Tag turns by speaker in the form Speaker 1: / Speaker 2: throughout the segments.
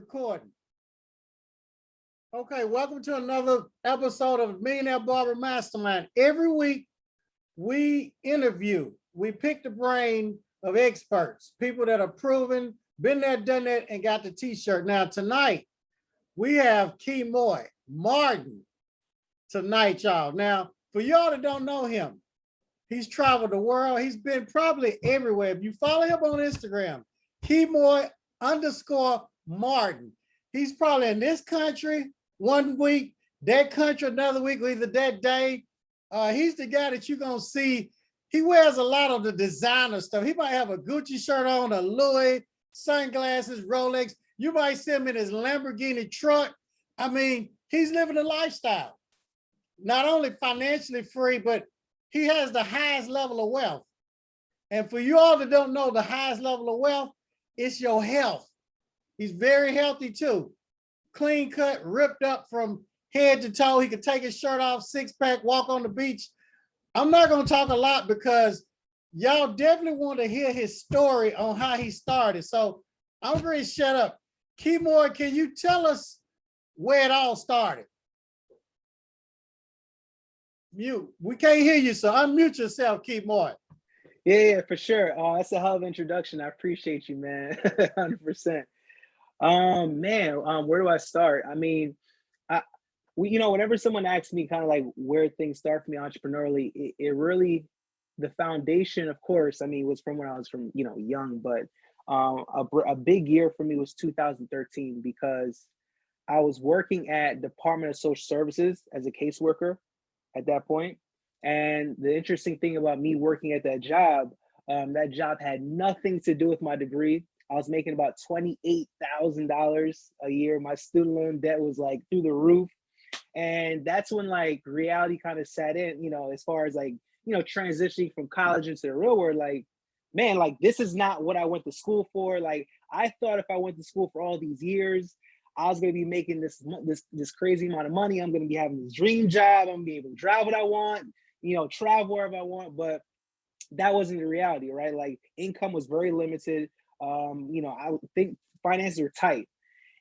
Speaker 1: Recording. Okay, welcome to another episode of Millionaire Barber Mastermind. Every week we pick the brain of experts, people that are proven, been there, done that, and got the t-shirt. Now tonight we have Kemoy, Martin tonight, y'all. Now, for y'all that don't know him, he's traveled the world. He's been probably everywhere. If you follow him on Instagram, Kemoy_Martin. He's probably in this country one week, that country another week, either that day. He's the guy that you're going to see. He wears a lot of the designer stuff. He might have a Gucci shirt on, a Louis, sunglasses, Rolex. You might see him in his Lamborghini truck. I mean, he's living a lifestyle. Not only financially free, but he has the highest level of wealth. And for you all that don't know the highest level of wealth, it's your health. He's very healthy too. Clean cut, ripped up from head to toe. He could take his shirt off, six-pack, walk on the beach. I'm not going to talk a lot because y'all definitely want to hear his story on how he started. So I'm going to shut up. Kemoy, can you tell us where it all started? Mute. We can't hear you, so unmute yourself, Kemoy.
Speaker 2: Yeah, for sure. That's a hell of an introduction. I appreciate you, man. 100%. Where do I start? I mean, whenever someone asks me kind of like where things start for me entrepreneurially, it really, the foundation, of course, I mean, was from when I was young, but a big year for me was 2013 because I was working at Department of Social Services as a caseworker at that point. And the interesting thing about me working at that job had nothing to do with my degree. I was making about $28,000 a year. My student loan debt was like through the roof. And that's when like reality kind of sat in, as far as like, transitioning from college into the real world, like, man, like this is not what I went to school for. Like I thought if I went to school for all these years, I was going to be making this crazy amount of money. I'm going to be having this dream job. I'm going to be able to drive what I want, travel wherever I want. But that wasn't the reality, right? Like income was very limited. I think finances were tight.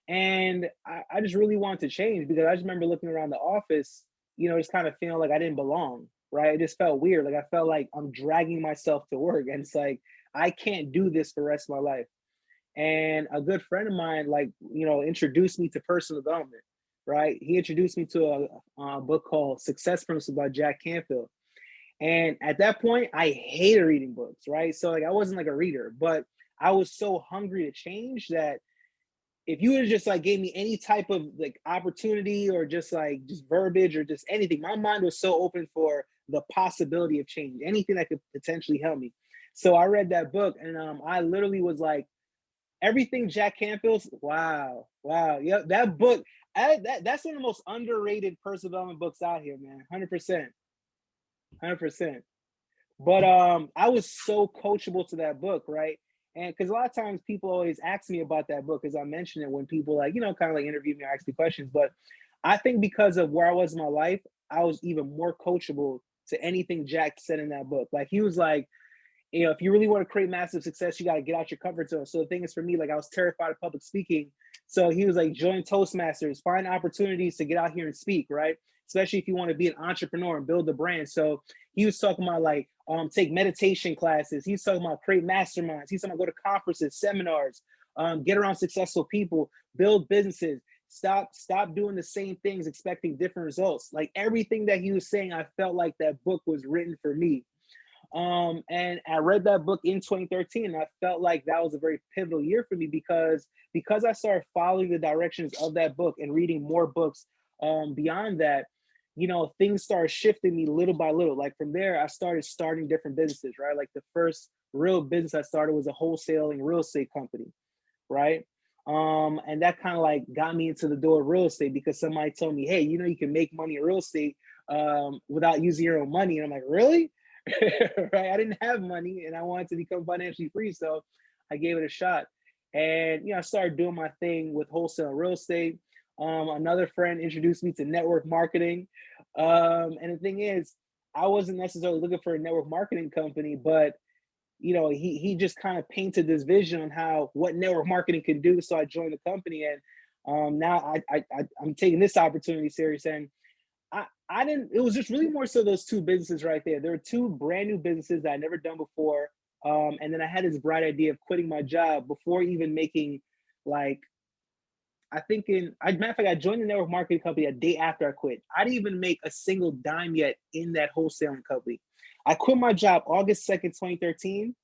Speaker 2: And I just really wanted to change because I just remember looking around the office, just kind of feeling like I didn't belong, right? It just felt weird. Like I felt like I'm dragging myself to work. And it's like, I can't do this for the rest of my life. And a good friend of mine, introduced me to personal development, right? He introduced me to a book called Success Principles by Jack Canfield. And at that point, I hated reading books, right? So like I wasn't like a reader, but I was so hungry to change that if you would just like gave me any type of like opportunity or just verbiage or just anything, my mind was so open for the possibility of change, anything that could potentially help me. So I read that book and I literally was like, everything Jack Canfield's, wow. Yeah, that book, that's one of the most underrated personal development books out here, man. 100%. But I was so coachable to that book, right? And because a lot of times people always ask me about that book, as I mentioned it, when people kind of like interview me or ask me questions. But I think because of where I was in my life, I was even more coachable to anything Jack said in that book. Like he was like, if you really want to create massive success, you got to get out your comfort zone. So the thing is for me, like I was terrified of public speaking. So he was like, join Toastmasters, find opportunities to get out here and speak, right? Especially if you want to be an entrepreneur and build a brand. So he was talking about like, take meditation classes. He's talking about create masterminds. He's talking about go to conferences, seminars, get around successful people, build businesses, stop doing the same things, expecting different results. Like everything that he was saying, I felt like that book was written for me. And I read that book in 2013 and I felt like that was a very pivotal year for me because I started following the directions of that book and reading more books beyond that, things started shifting me little by little. Like from there, I started starting different businesses, right? Like the first real business I started was a wholesaling real estate company, right? And that kind of like got me into the door of real estate because somebody told me, hey, you can make money in real estate without using your own money. And I'm like, really? Right? I didn't have money and I wanted to become financially free. So I gave it a shot. And, I started doing my thing with wholesale real estate. Another friend introduced me to network marketing. And the thing is, I wasn't necessarily looking for a network marketing company, but you know, he just kind of painted this vision on how what network marketing can do. So I joined the company, and now I'm taking this opportunity serious. And I didn't. It was just really more so those two businesses right there. There were two brand new businesses that I never done before, and then I had this bright idea of quitting my job before even making like. I think matter of fact, I joined the network marketing company a day after I quit. I didn't even make a single dime yet in that wholesaling company. I quit my job August 2nd, 2013.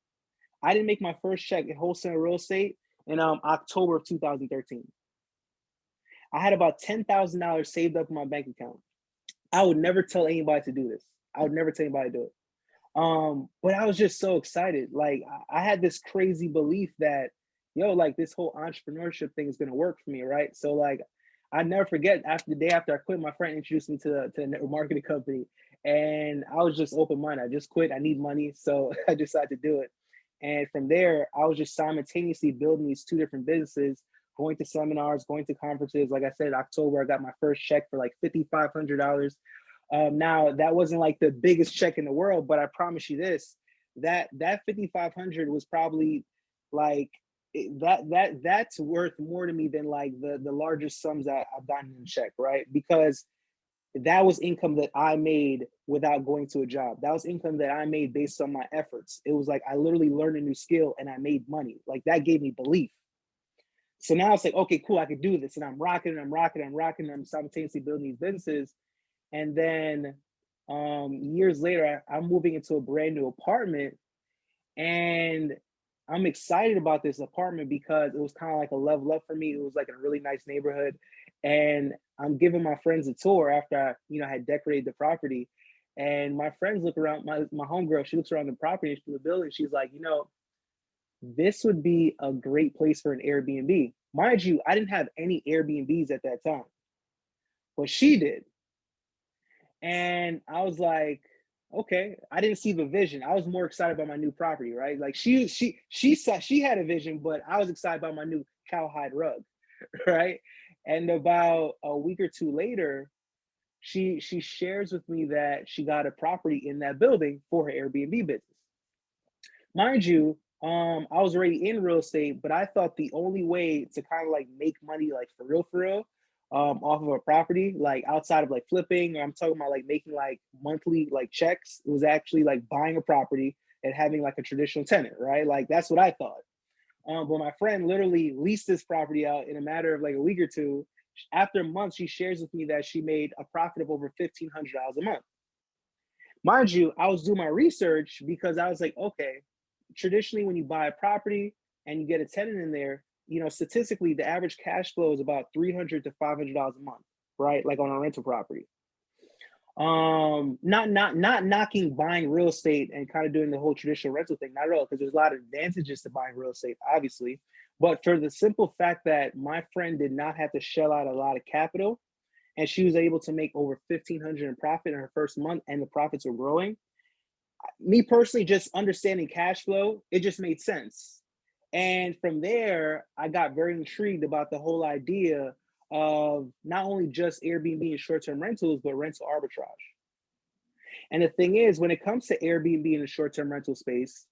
Speaker 2: I didn't make my first check in wholesale real estate in October of 2013. I had about $10,000 saved up in my bank account. I would never tell anybody to do this. I would never tell anybody to do it. But I was just so excited. Like I had this crazy belief that, yo, like this whole entrepreneurship thing is gonna work for me, right? So like I never forget after the day after I quit, my friend introduced me to the network marketing company, and I was just open minded. I just quit. I need money, so I decided to do it. And from there, I was just simultaneously building these two different businesses, going to seminars, going to conferences. Like I said, October, I got my first check for like $5,500. Now that wasn't like the biggest check in the world, but I promise you this: that 5,500 was probably like that's worth more to me than like the largest sums that I've gotten in check, right? Because that was income that I made without going to a job. That was income that I made based on my efforts. It was like I literally learned a new skill and I made money. Like that gave me belief. So now it's like, okay, cool, I could do this. And I'm rocking, and I'm rocking, and I'm rocking, and I'm simultaneously building these businesses. And then years later, I'm moving into a brand new apartment, and I'm excited about this apartment because it was kind of like a level up for me. It was like in a really nice neighborhood, and I'm giving my friends a tour after I, had decorated the property. And my friends look around. My homegirl, she looks around the property, the building. She's like, this would be a great place for an Airbnb. Mind you, I didn't have any Airbnbs at that time, but she did. And I was like, okay, I didn't see the vision. I was more excited about my new property, right? Like she saw, she had a vision, but I was excited about my new cowhide rug, right? And about a week or two later, she shares with me that she got a property in that building for her Airbnb business. Mind you, I was already in real estate, but I thought the only way to kind of like make money, like for real, off of a property, like outside of like flipping, or I'm talking about like making like monthly like checks, it was actually like buying a property and having like a traditional tenant, right? Like that's what I thought. But my friend literally leased this property out in a matter of like a week or two. After months, she shares with me that she made a profit of over $1,500 a month. Mind you, I was doing my research because I was like, okay, traditionally when you buy a property and you get a tenant in there, statistically the average cash flow is about $300 to $500 a month, right? Like on a rental property. Not knocking buying real estate and kind of doing the whole traditional rental thing, not at all, because there's a lot of advantages to buying real estate, obviously. But for the simple fact that my friend did not have to shell out a lot of capital, and she was able to make over $1,500 in profit in her first month, and the profits were growing. Me personally, just understanding cash flow, it just made sense. And from there, I got very intrigued about the whole idea of not only just Airbnb and short-term rentals, but rental arbitrage. And the thing is, when it comes to Airbnb in the short-term rental space,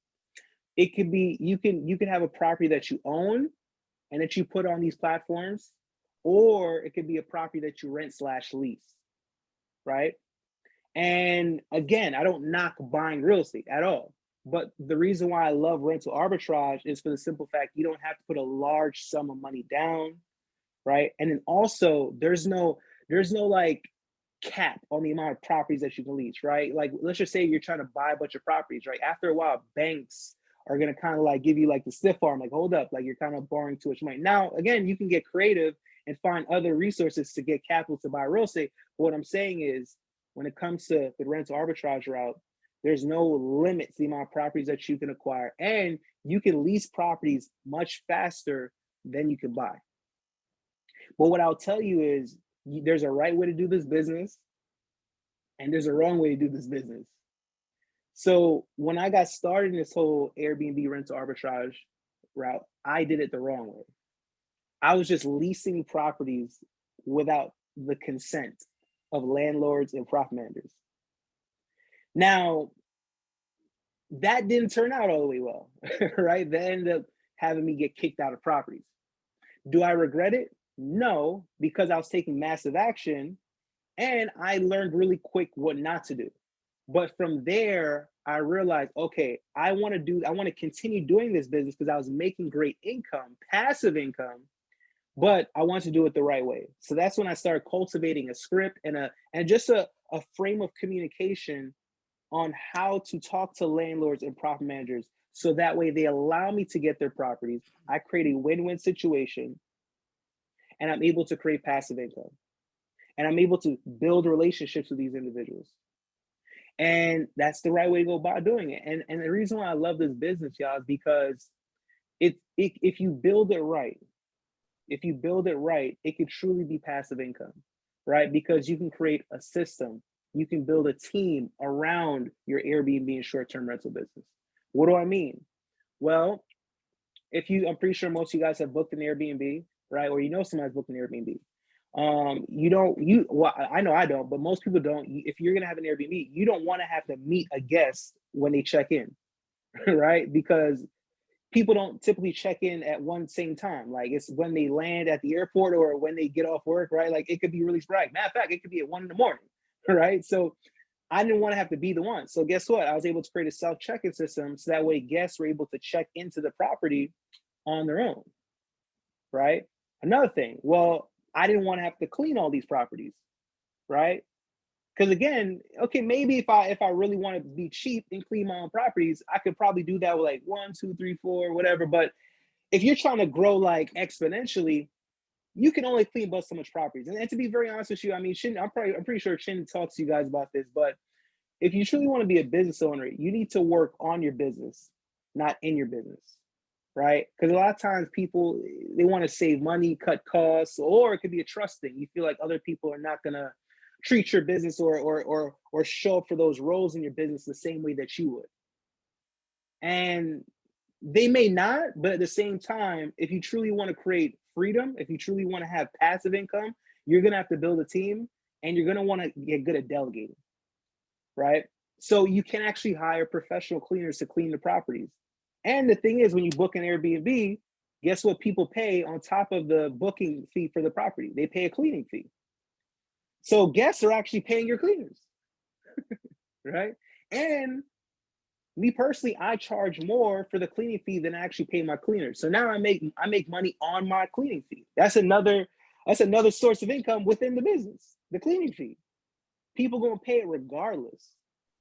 Speaker 2: it could be you can have a property that you own and that you put on these platforms, or it could be a property that you rent/lease, right? And again, I don't knock buying real estate at all. But the reason why I love rental arbitrage is for the simple fact you don't have to put a large sum of money down, right? And then also there's no like cap on the amount of properties that you can lease, right? Like let's just say you're trying to buy a bunch of properties, right? After a while, banks are gonna kind of like give you like the stiff arm, like hold up, like you're kind of borrowing too much money. Now, again, you can get creative and find other resources to get capital to buy real estate. But what I'm saying is, when it comes to the rental arbitrage route, there's no limit to the amount of properties that you can acquire, and you can lease properties much faster than you can buy. But what I'll tell you is there's a right way to do this business and there's a wrong way to do this business. So when I got started in this whole Airbnb rental arbitrage route, I did it the wrong way. I was just leasing properties without the consent of landlords and profit managers. Now, That didn't turn out all the way well, right? That ended up having me get kicked out of properties. Do I regret it? No, because I was taking massive action and I learned really quick what not to do. But from there, I realized, okay, I want to continue doing this business because I was making great income, passive income, but I want to do it the right way. So that's when I started cultivating a script and just a frame of communication on how to talk to landlords and property managers so that way they allow me to get their properties. I create a win-win situation and I'm able to create passive income and I'm able to build relationships with these individuals. And that's the right way to go about doing it. And the reason why I love this business, y'all, is because if you build it right, it could truly be passive income, right? Because you can create a system, you can build a team around your Airbnb and short-term rental business. What do I mean? Well, I'm pretty sure most of you guys have booked an Airbnb, right? Or you know somebody's booked an Airbnb. Well, I know I don't, but most people don't. If you're gonna have an Airbnb, you don't want to have to meet a guest when they check in, right? Because people don't typically check in at one same time. Like it's when they land at the airport or when they get off work, right? Like it could be really sporadic. Matter of fact, it could be at 1 a.m, right? So I didn't want to have to be the one. So guess what? I was able to create a self check-in system so that way guests were able to check into the property on their own, right? Another thing, well, I didn't want to have to clean all these properties, right? Because again, okay, maybe if I really wanted to be cheap and clean my own properties, I could probably do that with like 1, 2, 3, 4, whatever. But if you're trying to grow like exponentially, you can only clean but so much properties. And to be very honest with you, I mean, I'm pretty sure Shin talks to you guys about this, but if you truly want to be a business owner, you need to work on your business, not in your business, right? Because a lot of times people, they want to save money, cut costs, or it could be a trust thing. You feel like other people are not gonna treat your business or show up for those roles in your business the same way that you would. And they may not, but at the same time, if you truly want to create freedom, if you truly want to have passive income, you're gonna have to build a team and you're gonna want to get good at delegating, right? So you can actually hire professional cleaners to clean the properties. And the thing is, when you book an Airbnb, guess what people pay on top of the booking fee for the property? They pay a cleaning fee. So guests are actually paying your cleaners, right? And me personally, I charge more for the cleaning fee than I actually pay my cleaners. So now I make money on my cleaning fee. That's another source of income within the business, the cleaning fee. People gonna pay it regardless,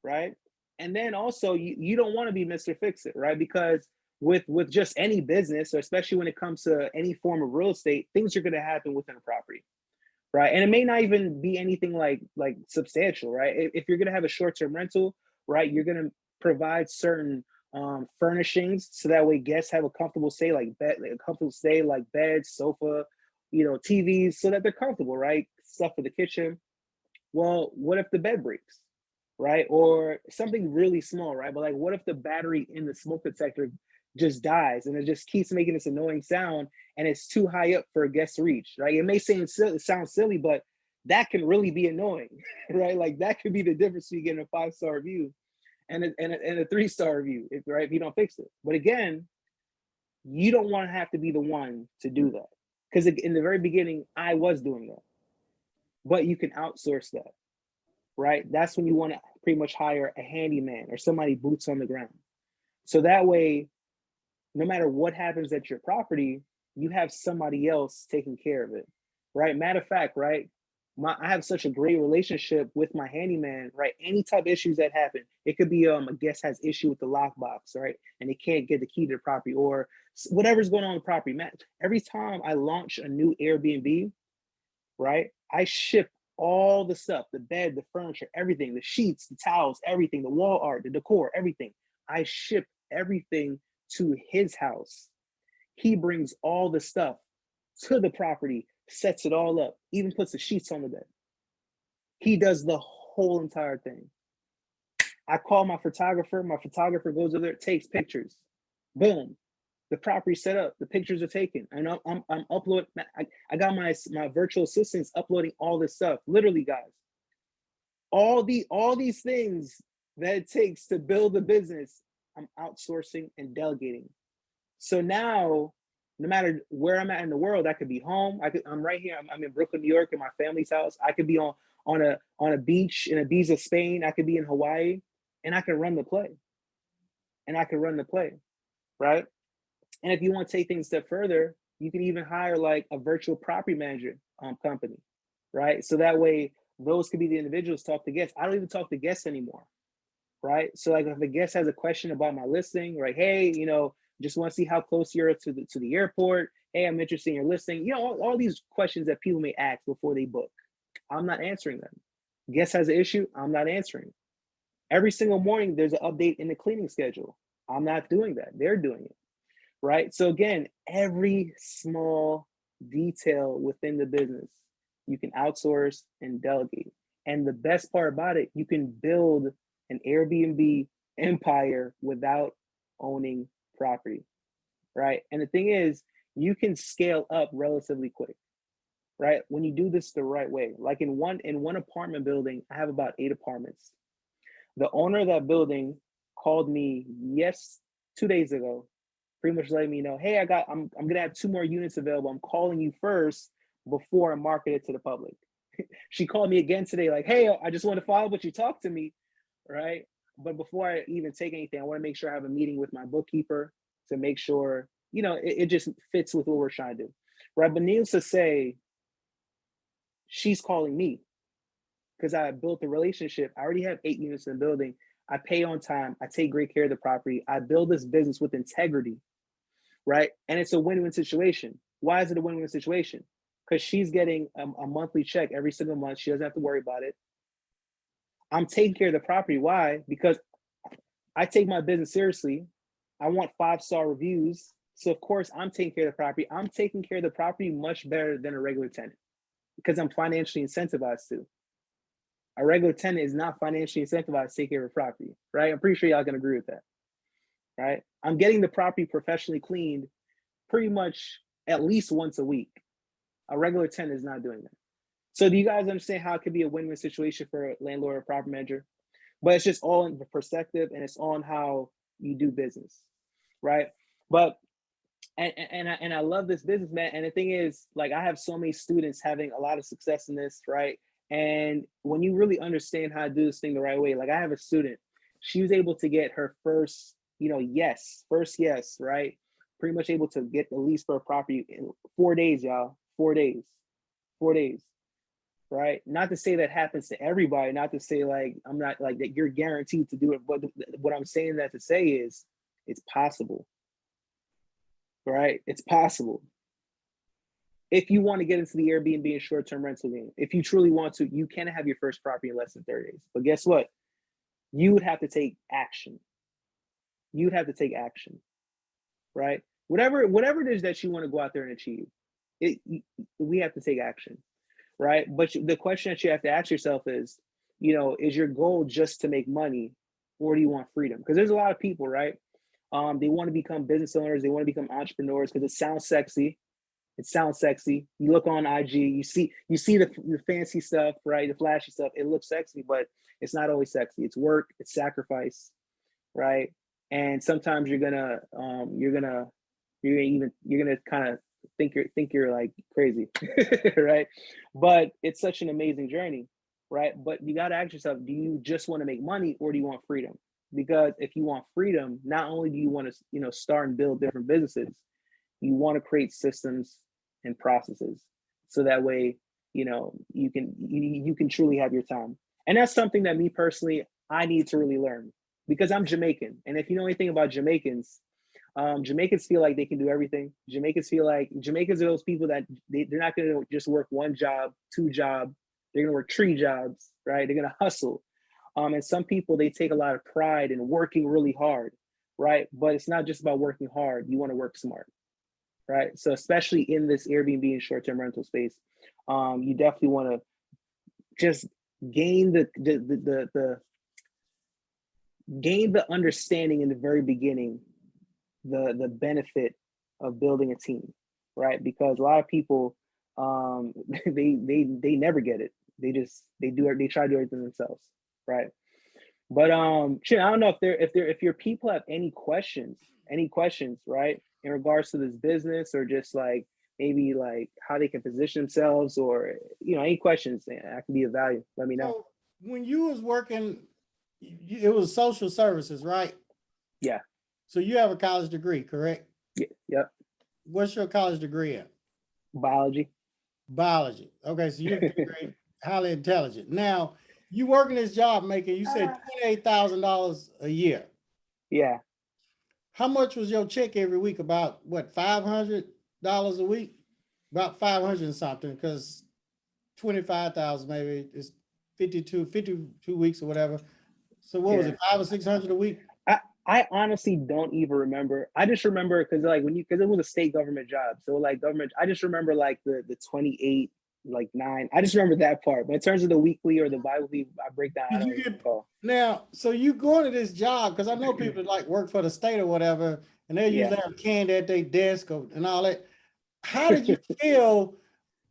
Speaker 2: right? And then also you don't want to be Mr. Fix It, right? Because with just any business, or especially when it comes to any form of real estate, things are gonna happen within a property, right? And it may not even be anything like substantial, right? If you're gonna have a short-term rental, right, you're gonna provide certain furnishings so that way guests have a comfortable stay, like beds, sofa, TVs, so that they're comfortable, right? Stuff for the kitchen. Well, what if the bed breaks, right? Or something really small, right? But like, what if the battery in the smoke detector just dies and it just keeps making this annoying sound and it's too high up for a guest to reach, right? It may sound silly, but that can really be annoying, right? Like that could be the difference between getting a 5-star review and a 3-star review, if you don't fix it. But again, you don't want to have to be the one to do that. Because in the very beginning, I was doing that. But you can outsource that, right? That's when you want to pretty much hire a handyman or somebody boots on the ground. So that way, no matter what happens at your property, you have somebody else taking care of it, right? Matter of fact, right? I have such a great relationship with my handyman, right? Any type of issues that happen, it could be a guest has issue with the lockbox, right? And they can't get the key to the property or whatever's going on in the property. Man, every time I launch a new Airbnb, right? I ship all the stuff, the bed, the furniture, everything, the sheets, the towels, everything, the wall art, the decor, everything. I ship everything to his house. He brings all the stuff to the property, sets it all up, even puts the sheets on the bed. He does the whole entire thing. I call my photographer goes over there, takes pictures. Boom. The property set up, the pictures are taken, and I'm uploading. I got my virtual assistants uploading all this stuff. Literally, guys, all these things that it takes to build a business, I'm outsourcing and delegating. So now, no matter where I'm at in the world, I could be home. I'm right here. I'm in Brooklyn, New York, in my family's house. I could be on a beach in Ibiza, Spain. I could be in Hawaii, and I can run the play. And I can run the play, right? And if you want to take things a step further, you can even hire like a virtual property manager company, right? So that way, those could be the individuals talk to guests. I don't even talk to guests anymore, right? So like if a guest has a question about my listing, right? Hey, just want to see how close you're to the airport. Hey, I'm interested in your listing. All these questions that people may ask before they book. I'm not answering them. Guest has an issue, I'm not answering. Every single morning, there's an update in the cleaning schedule. I'm not doing that. They're doing it, right? So again, every small detail within the business, you can outsource and delegate. And the best part about it, you can build an Airbnb empire without owning property, right? And the thing is, you can scale up relatively quick, right? When you do this the right way. Like in one apartment building, I have about 8 apartments. The owner of that building called me 2 days ago, pretty much letting me know, hey, I'm gonna have 2 more units available. I'm calling you first before I market it to the public. She called me again today, like, hey, I just want to follow up with you, talk to me, right? But before I even take anything, I want to make sure I have a meeting with my bookkeeper to make sure, it just fits with what we're trying to do, right? But needless to say, she's calling me because I built a relationship. I already have 8 units in the building. I pay on time. I take great care of the property. I build this business with integrity, right? And it's a win-win situation. Why is it a win-win situation? Because she's getting a monthly check every single month. She doesn't have to worry about it. I'm taking care of the property. Why? Because I take my business seriously. I want 5-star reviews. So of course, I'm taking care of the property. I'm taking care of the property much better than a regular tenant because I'm financially incentivized to. A regular tenant is not financially incentivized to take care of a property, right? I'm pretty sure y'all can agree with that, right? I'm getting the property professionally cleaned pretty much at least once a week. A regular tenant is not doing that. So do you guys understand how it could be a win-win situation for a landlord or property manager? But it's just all in the perspective and it's on how you do business, right? But and I love this business, man. And the thing is, like, I have so many students having a lot of success in this, right? And when you really understand how to do this thing the right way, like I have a student, she was able to get her first yes, right? Pretty much able to get the lease for a property in 4 days, y'all. 4 days. 4 days. Right? Not to say that happens to everybody, not to say like I'm not like that you're guaranteed to do it, but what I'm saying that to say is it's possible. Right? It's possible. If you want to get into the Airbnb and short-term rental game, if you truly want to, you can have your first property in less than 30 days. But guess what? You would have to take action. You'd have to take action, right? Whatever it is that you want to go out there and achieve, we have to take action, right? But the question that you have to ask yourself is, is your goal just to make money, or do you want freedom? Because there's a lot of people, right? They want to become business owners, they want to become entrepreneurs because it sounds sexy. It sounds sexy. You look on IG, you see the fancy stuff, right? The flashy stuff. It looks sexy, but it's not always sexy. It's work. It's sacrifice, right? And sometimes you're gonna kind of think you're like crazy, right? But it's such an amazing journey, right? But you got to ask yourself: do you just want to make money, or do you want freedom? Because if you want freedom, not only do you want to start and build different businesses, you want to create systems and processes so that way you can truly have your time. And that's something that me personally I need to really learn because I'm Jamaican. And if you know anything about Jamaicans, Jamaicans feel like they can do everything. Jamaicans are those people that they're not going to just work 1 job, 2 jobs. They're going to work 3 jobs, right? They're going to hustle. And some people, they take a lot of pride in working really hard, right? But it's not just about working hard. You want to work smart, right? So especially in this Airbnb and short-term rental space, you definitely want to just gain the understanding in the very beginning, the benefit of building a team, right? Because a lot of people, they never get it. They try to do everything themselves, right? But shit, I don't know if your people have any questions, right, in regards to this business, or just like maybe like how they can position themselves, or any questions I can be of value. Let me know.
Speaker 1: So when you was working, it was social services, right?
Speaker 2: Yeah.
Speaker 1: So you have a college degree, correct?
Speaker 2: Yeah. Yep.
Speaker 1: What's your college degree in?
Speaker 2: Biology.
Speaker 1: Biology. Okay, so you're very highly intelligent. Now, you working this job making, you said $28,000 a year.
Speaker 2: Yeah.
Speaker 1: How much was your check every week? About what, $500 a week? About 500 and something, because 25,000 maybe is 52 weeks or whatever. So what was
Speaker 2: Yeah.
Speaker 1: it, 500 or 600 a week?
Speaker 2: I honestly don't even remember. I just remember because like because it was a state government job. So like government, I just remember like the 28, like 9. I just remember that part. But in terms of the weekly or the bi-weekly breakdown, I
Speaker 1: Did
Speaker 2: don't
Speaker 1: you
Speaker 2: even
Speaker 1: get
Speaker 2: recall.
Speaker 1: now? So you going to this job because I know people that like work for the state or whatever, and they
Speaker 2: Yeah.
Speaker 1: usually have candy at their desk and all that. How did you feel?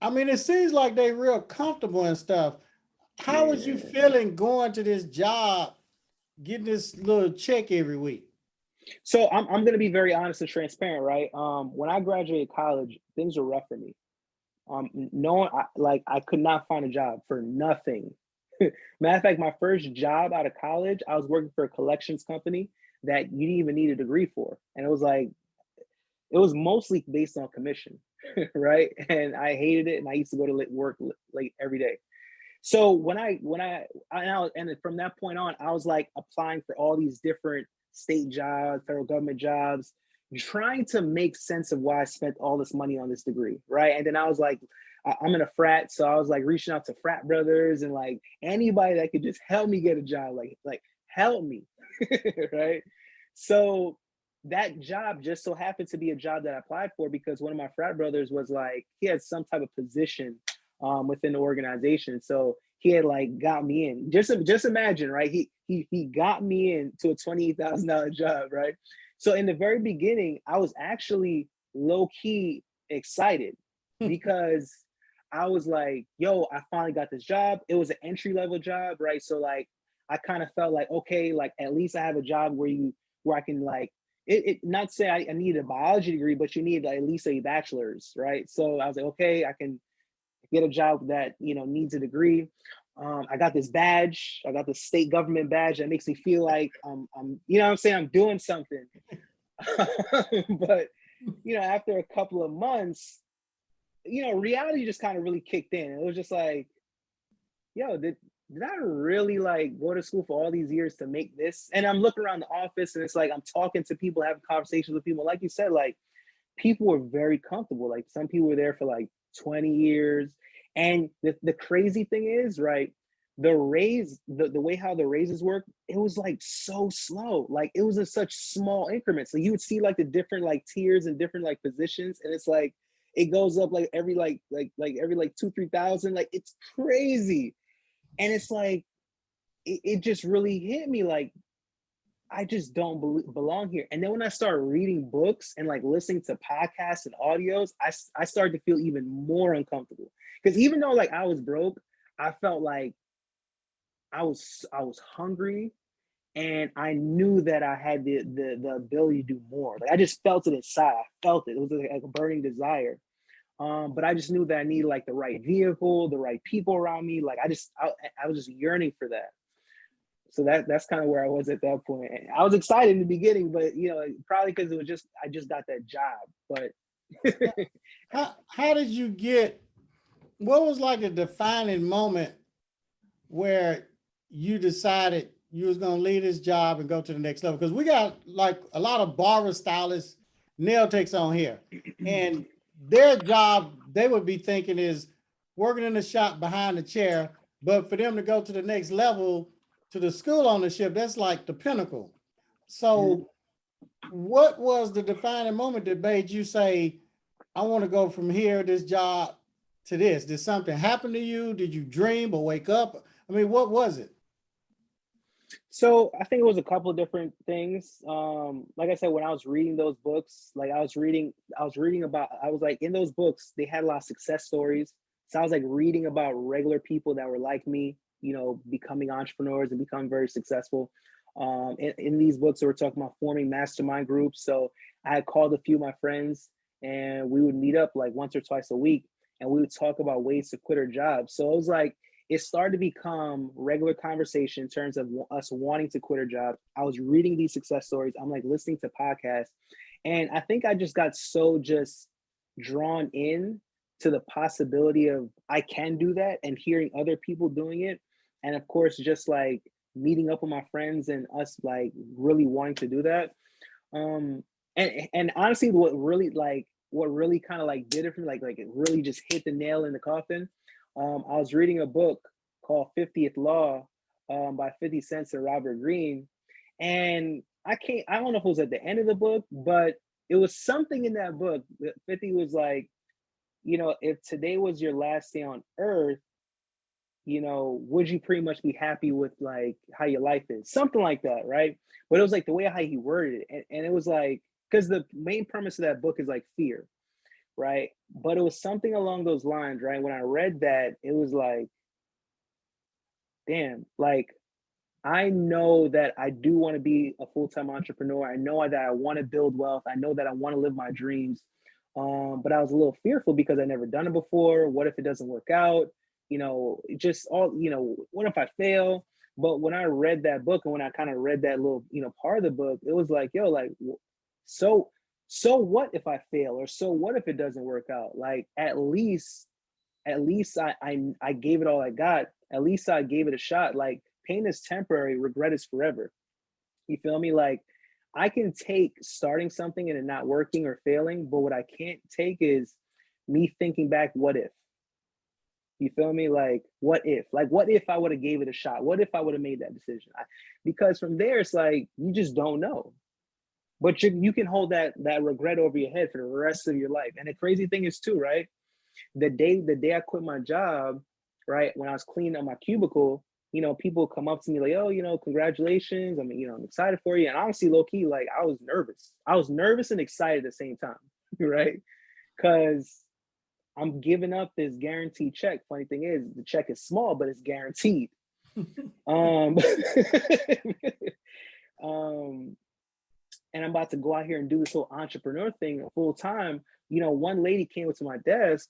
Speaker 1: I mean, it seems like they real comfortable and stuff. How was you
Speaker 2: Yeah.
Speaker 1: feeling going to this job, getting this little check every week?
Speaker 2: So I'm gonna be very honest and transparent, right? When I graduated college, things were rough for me. No one, I could not find a job for nothing. Matter of fact, my first job out of college, I was working for a collections company that you didn't even need a degree for, and it was like it was mostly based on commission, right? And I hated it, and I used to go to work late every day. So and from that point on, I was like applying for all these different state jobs, federal government jobs, trying to make sense of why I spent all this money on this degree, right? And then I was like, I'm in a frat, so I was like reaching out to frat brothers and like anybody that could just help me get a job, like help me, right? So that job just so happened to be a job that I applied for because one of my frat brothers was like, he had some type of position within the organization. So he had like got me in. Just imagine, right? He got me into a $28,000 job, right? So in the very beginning, I was actually low key excited because I was like, "Yo, I finally got this job." It was an entry level job, right? So like, I kind of felt like, okay, like at least I have a job where I can like not say I need a biology degree, but you need like, at least a bachelor's, right? So I was like, okay, I can get a job that needs a degree. I got this badge. I got the state government badge that makes me feel like I'm what I'm saying, I'm doing something. But after a couple of months, reality just kind of really kicked in. It was just like, yo, did I really like go to school for all these years to make this? And I'm looking around the office, and it's like I'm talking to people, having conversations with people. Like you said, like people were very comfortable. Like some people were there for like 20 years. And the crazy thing is, right, the way how the raises work, it was like so slow. Like it was in such small increments. So you would see like the different like tiers and different like positions, and it's like it goes up like every every like 2-3 thousand. Like it's crazy. And it's like it just really hit me like I just don't belong here. And then when I started reading books and like listening to podcasts and audios, I started to feel even more uncomfortable. Because even though like I was broke, I felt like I was hungry, and I knew that I had the ability to do more. Like I just felt it inside. I felt it. It was like a burning desire. But I just knew that I needed like the right vehicle, the right people around me. Like I was just yearning for that. So that's kind of where I was at that point. And I was excited in the beginning, but probably because it was just I just got that job. But
Speaker 1: How did you get, what was like a defining moment where you decided you was gonna leave this job and go to the next level? Because we got like a lot of barber stylists, nail takes on here, and their job they would be thinking is working in the shop behind the chair, but for them to go to the next level to the school ownership, that's like the pinnacle. So what was the defining moment that made you say, I want to go from here, this job, to this? Did something happen to you? Did you dream or wake up? I mean, what was it?
Speaker 2: so I think it was a couple of different things. Like I said, when I was reading those books, like I was reading about, I was like in those books, they had a lot of success stories. So I was like reading about regular people that were like me, becoming entrepreneurs and becoming very successful. In these books, we're talking about forming mastermind groups. So I had called a few of my friends, and we would meet up like once or twice a week, and we would talk about ways to quit our jobs. So it was like, it started to become regular conversation in terms of us wanting to quit our jobs. I was reading these success stories. I'm like listening to podcasts. And I think I just got so just drawn in to the possibility of I can do that, and hearing other people doing it. And of course, just like meeting up with my friends and us like really wanting to do that. And honestly, what really kind of like did it for me, like it really just hit the nail in the coffin. I was reading a book called 50th Law by 50 Cent and Robert Greene. And I don't know if it was at the end of the book, but it was something in that book that 50 was like, if today was your last day on earth, would you pretty much be happy with like how your life is? Something like that, right? But it was like the way how he worded it. And it was like, because the main premise of that book is like fear, right? But it was something along those lines, right? When I read that, it was like, damn, like I know that I do want to be a full-time entrepreneur. I know that I want to build wealth. I know that I want to live my dreams. But I was a little fearful because I never done it before. What if it doesn't work out? Just all, what if I fail? But when I read that book, and when I kind of read that little, part of the book, it was like, yo, like, so what if I fail? Or so what if it doesn't work out? Like, at least I gave it all I got. At least I gave it a shot. Like, pain is temporary, regret is forever. You feel me? Like, I can take starting something and it not working or failing, but what I can't take is me thinking back, what if? You feel me? Like, what if? Like, what if I would have gave it a shot? What if I would have made that decision? Because from there, it's like, you just don't know. But you can hold that regret over your head for the rest of your life. And the crazy thing is too, right? The day I quit my job, right, when I was cleaning up my cubicle, people come up to me like, oh, congratulations. I'm excited for you. And honestly, low key, like I was nervous. I was nervous and excited at the same time, right? Because I'm giving up this guaranteed check. Funny thing is, the check is small, but it's guaranteed. um, um, and I'm about to go out here and do this whole entrepreneur thing full time. One lady came up to my desk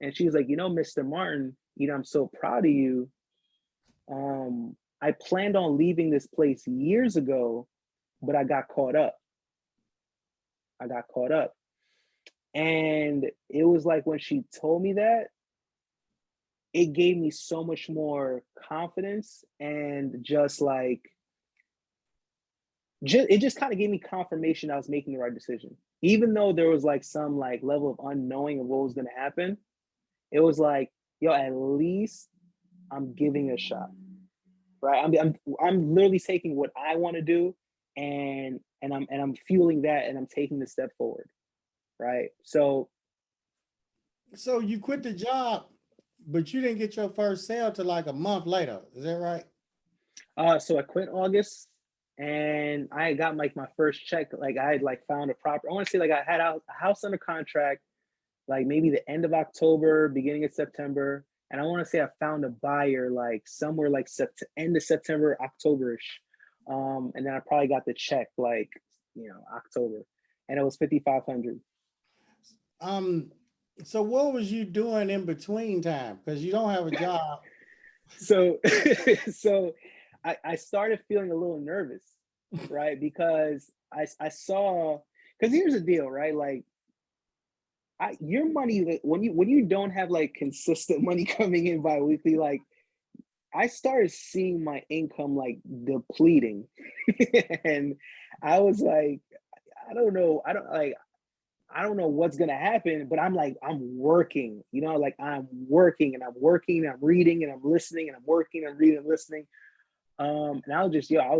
Speaker 2: and she was like, Mr. Martin, I'm so proud of you. I planned on leaving this place years ago, but I got caught up. And it was like when she told me that, it gave me so much more confidence, and just like, it just kind of gave me confirmation I was making the right decision. Even though there was like some like level of unknowing of what was going to happen, it was like, yo, at least I'm giving it a shot. Right. I'm literally taking what I want to do, and I'm fueling that, and I'm taking the step forward. Right. So
Speaker 1: you quit the job, but you didn't get your first sale till like a month later. Is that right?
Speaker 2: so I quit August, and I got like my first check. Like I had like found a proper, I want to say like I had a house under contract, like maybe the end of October, beginning of September. And I want to say I found a buyer like somewhere like end of September, October-ish. And then I probably got the check like, October, and it was 5,500.
Speaker 1: So what was you doing in between time? Because you don't have a job.
Speaker 2: So, so I started feeling a little nervous, right? Because I saw, because here's the deal, right? Like, your money, when you don't have like consistent money coming in bi-weekly, like I started seeing my income like depleting. And I was like, I don't know what's gonna happen, but I'm working, like I'm working and I'm working, I'm reading and I'm listening, and I'm working and reading and listening. And I was just, I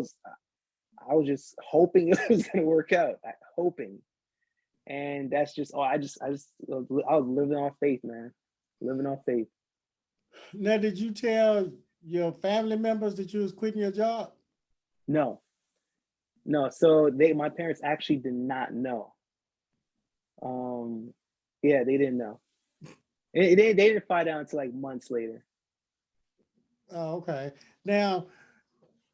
Speaker 2: was just hoping it was gonna work out, hoping. And that's just, I was living on faith, man. Living on faith.
Speaker 1: Now, did you tell your family members that you was quitting your job?
Speaker 2: No. So my parents actually did not know. Yeah, they didn't know. They didn't find out until like months later.
Speaker 1: Oh, okay. Now,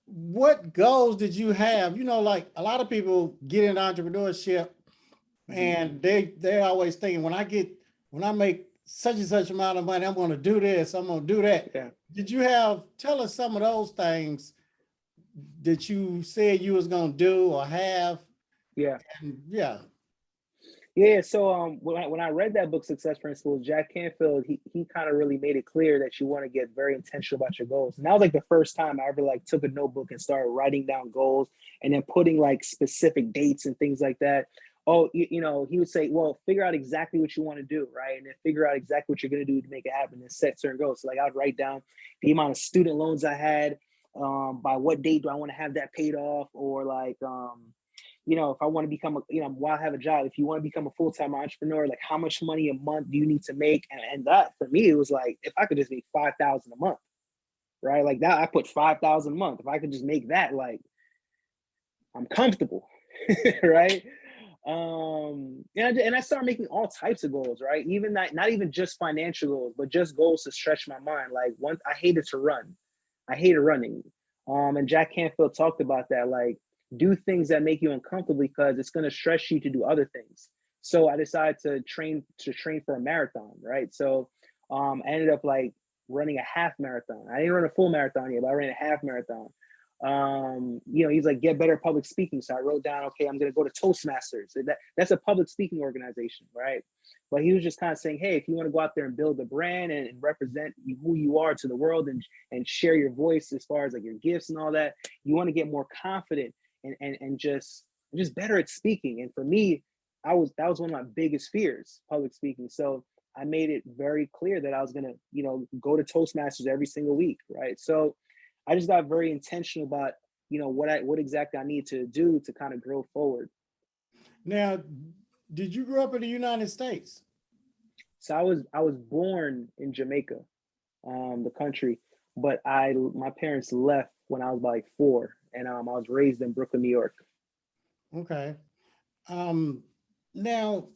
Speaker 1: what goals did you have? You know, like a lot of people get into entrepreneurship
Speaker 2: Mhm.
Speaker 1: and they're always thinking when I make such and such amount of money, I'm going to do this, I'm going to do that.
Speaker 2: Yeah,
Speaker 1: Did you tell us some of those things that you said you was going to do or have?
Speaker 2: yeah.
Speaker 1: And yeah.
Speaker 2: Yeah, so when I read that book, Success Principles, Jack Canfield, he kind of really made it clear that you want to get very intentional about your goals. And that was like the first time I ever like took a notebook and started writing down goals and then putting like specific dates and things like that. Oh, he would say, well, figure out exactly what you want to do, right? And then figure out exactly what you're going to do to make it happen and set certain goals. So like I'd write down the amount of student loans I had, by what date do I want to have that paid off, or like if I want to become while I have a job, if you want to become a full-time entrepreneur, like how much money a month do you need to make? And that for me, it was like, if I could just make 5,000 a month, right? Like that, I put 5,000 a month. If I could just make that, like I'm comfortable, right? And I started making all types of goals, right? Even not even just financial goals, but just goals to stretch my mind. Like once I hated to run. I hated running. And Jack Canfield talked about that, like do things that make you uncomfortable because it's going to stress you to do other things. So I decided to train for a marathon, right? So I ended up like running a half marathon. I didn't run a full marathon yet, but I ran a half marathon. He's like, get better at public speaking. So I wrote down, okay, I'm going to go to Toastmasters. That's a public speaking organization, right? But he was just kind of saying, hey, if you want to go out there and build a brand and represent who you are to the world and share your voice as far as like your gifts and all that, you want to get more confident and just better at speaking. And for me, that was one of my biggest fears, public speaking. So I made it very clear that I was gonna, go to Toastmasters every single week, right? So I just got very intentional about, what exactly I need to do to kind of grow forward.
Speaker 1: Now, did you grow up in the United States?
Speaker 2: So I was born in Jamaica, the country, but my parents left when I was about like 4, and I was raised in Brooklyn, New York.
Speaker 1: Okay. Um, Now